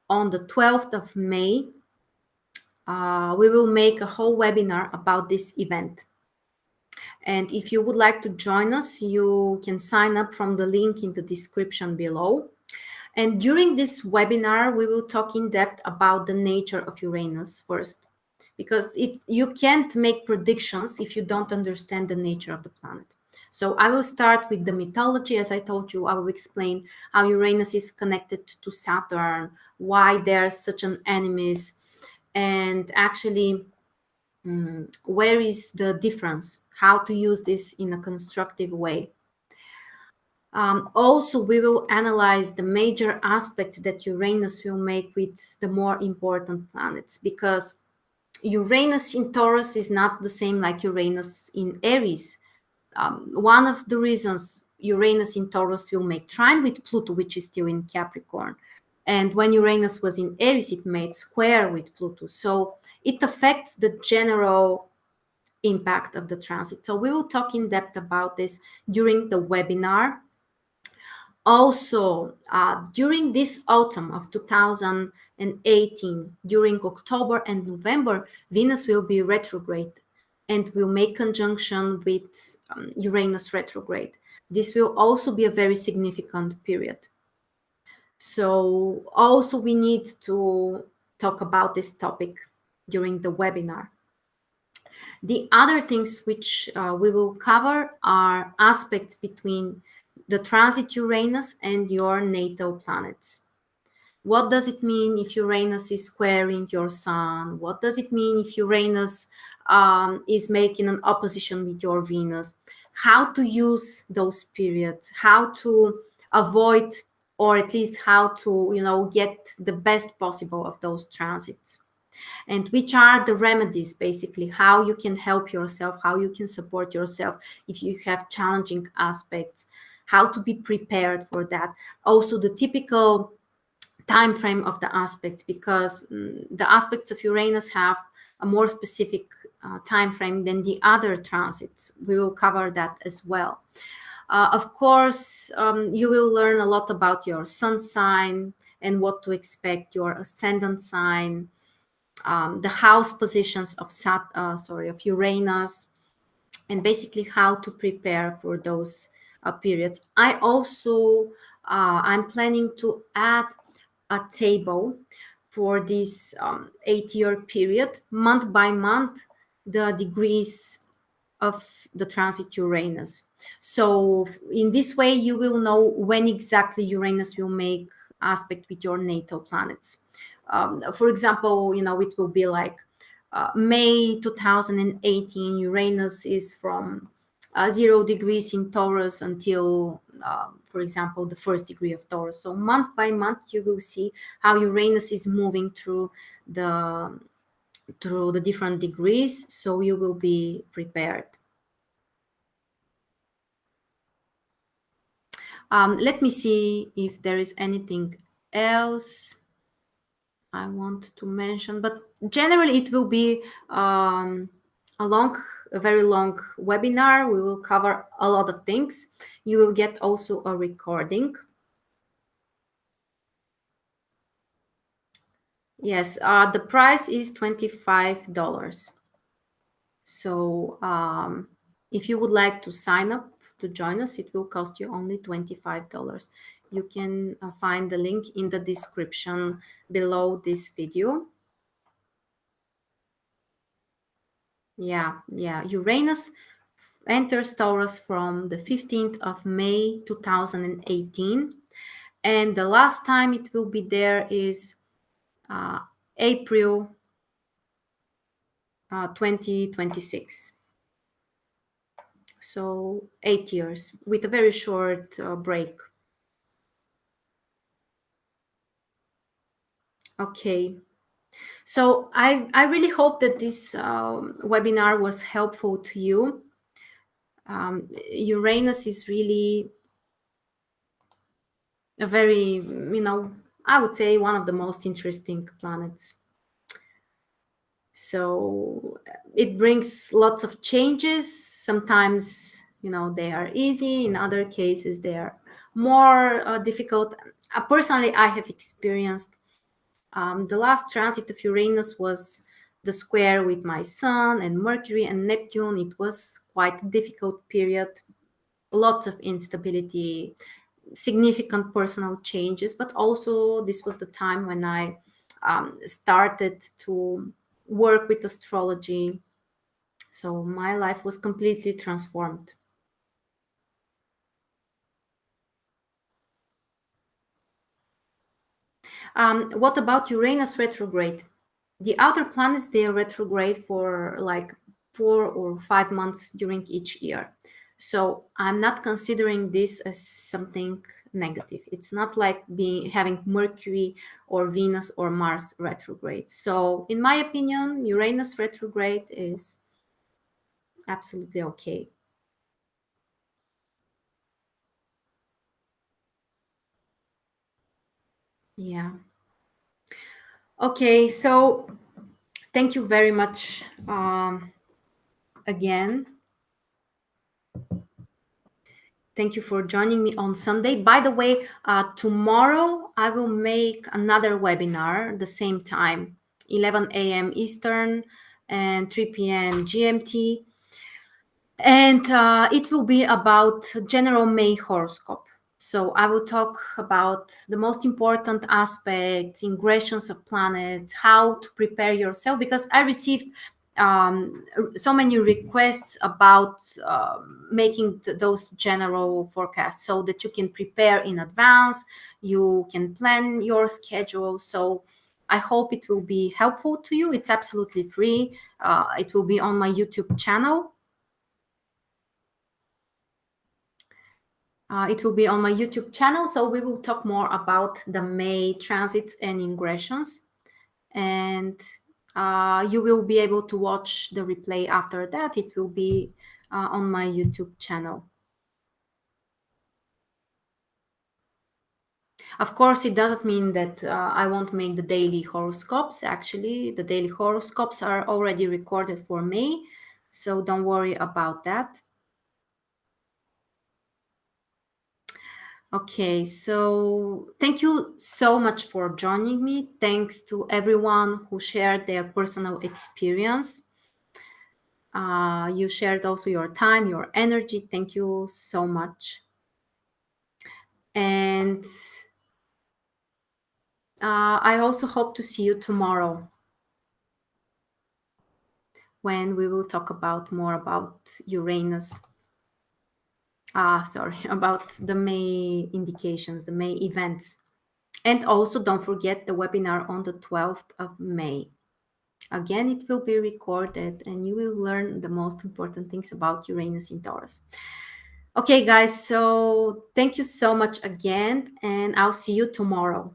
on the 12th of May, we will make a whole webinar about this event. And if you would like to join us, you can sign up from the link in the description below. And during this webinar, we will talk in depth about the nature of Uranus first, because you can't make predictions if you don't understand the nature of the planet. So I will start with the mythology. As I told you, I will explain how Uranus is connected to Saturn, why there's such an enemies, and actually where is the difference, how to use this in a constructive way. Also, we will analyze the major aspects that Uranus will make with the more important planets, because Uranus in Taurus is not the same like Uranus in Aries. One of the reasons Uranus in Taurus will make trine with Pluto, which is still in Capricorn. And when Uranus was in Aries, it made square with Pluto. So it affects the general impact of the transit. So we will talk in depth about this during the webinar. Also, during this autumn of 2018, during October and November, Venus will be retrograde and will make conjunction with Uranus retrograde. This will also be a very significant period. So also we need to talk about this topic during the webinar. The other things which we will cover are aspects between the transit Uranus and your natal planets. What does it mean if Uranus is squaring your sun? What does it mean if Uranus is making an opposition with your Venus? How to use those periods, how to avoid, or at least how to, get the best possible of those transits. And which are the remedies, basically, how you can help yourself, how you can support yourself if you have challenging aspects, how to be prepared for that. Also, the typical time frame of the aspects, because the aspects of Uranus have a more specific time frame than the other transits. We will cover that as well. Of course, you will learn a lot about your sun sign and what to expect, your ascendant sign, the house positions of of Uranus, and basically how to prepare for those periods. I'm planning to add a table for this 8-year period, month by month, the degrees of the transit Uranus. So in this way, you will know when exactly Uranus will make aspect with your natal planets. For example, it will be like May 2018, Uranus is from 0 degrees in Taurus until, for example, the first degree of Taurus. So month by month, you will see how Uranus is moving through the different degrees, so you will be prepared. Let me see if there is anything else I want to mention, but generally it will be a long, a very long webinar. We will cover a lot of things. You will get also a recording. Yes, the price is $25. So if you would like to sign up to join us, it will cost you only $25. You can find the link in the description below this video. Yeah. Uranus enters Taurus from the 15th of May 2018. And the last time it will be there is uh, April 2026. So 8 years with a very short break. Okay. So I really hope that this webinar was helpful to you. Uranus is really a very, I would say one of the most interesting planets. So it brings lots of changes. Sometimes, they are easy. In other cases, they are more difficult. Personally, I have experienced the last transit of Uranus was the square with my Sun and Mercury and Neptune. It was quite a difficult period, lots of instability, significant personal changes, but also this was the time when I started to work with astrology. So my life was completely transformed. What about Uranus retrograde? The outer planets, they are retrograde for like 4 or 5 months during each year. So I'm not considering this as something negative. It's not like having Mercury or Venus or Mars retrograde. So in my opinion, Uranus retrograde is absolutely okay. Yeah. Okay, so thank you very much again. Thank you for joining me on Sunday. By the way, tomorrow I will make another webinar the same time, 11 a.m. Eastern and 3 p.m. GMT. And it will be about general May horoscope. So I will talk about the most important aspects, ingressions of planets, how to prepare yourself, because I received so many requests about making those general forecasts so that you can prepare in advance, you can plan your schedule. So I hope it will be helpful to you. It's absolutely free. It will be on my YouTube channel. It will be on my YouTube channel. So we will talk more about the May transits and ingressions. And you will be able to watch the replay after that. It will be on my YouTube channel. Of course, it doesn't mean that I won't make the daily horoscopes. Actually, the daily horoscopes are already recorded for May. So don't worry about that. Okay, so thank you so much for joining me. Thanks to everyone who shared their personal experience. You shared also your time, your energy. Thank you so much. And I also hope to see you tomorrow when we will talk about more about Uranus. Sorry, about the May indications, the May events. And also don't forget the webinar on the 12th of May. Again, it will be recorded and you will learn the most important things about Uranus in Taurus. Okay, guys, so thank you so much again, and I'll see you tomorrow.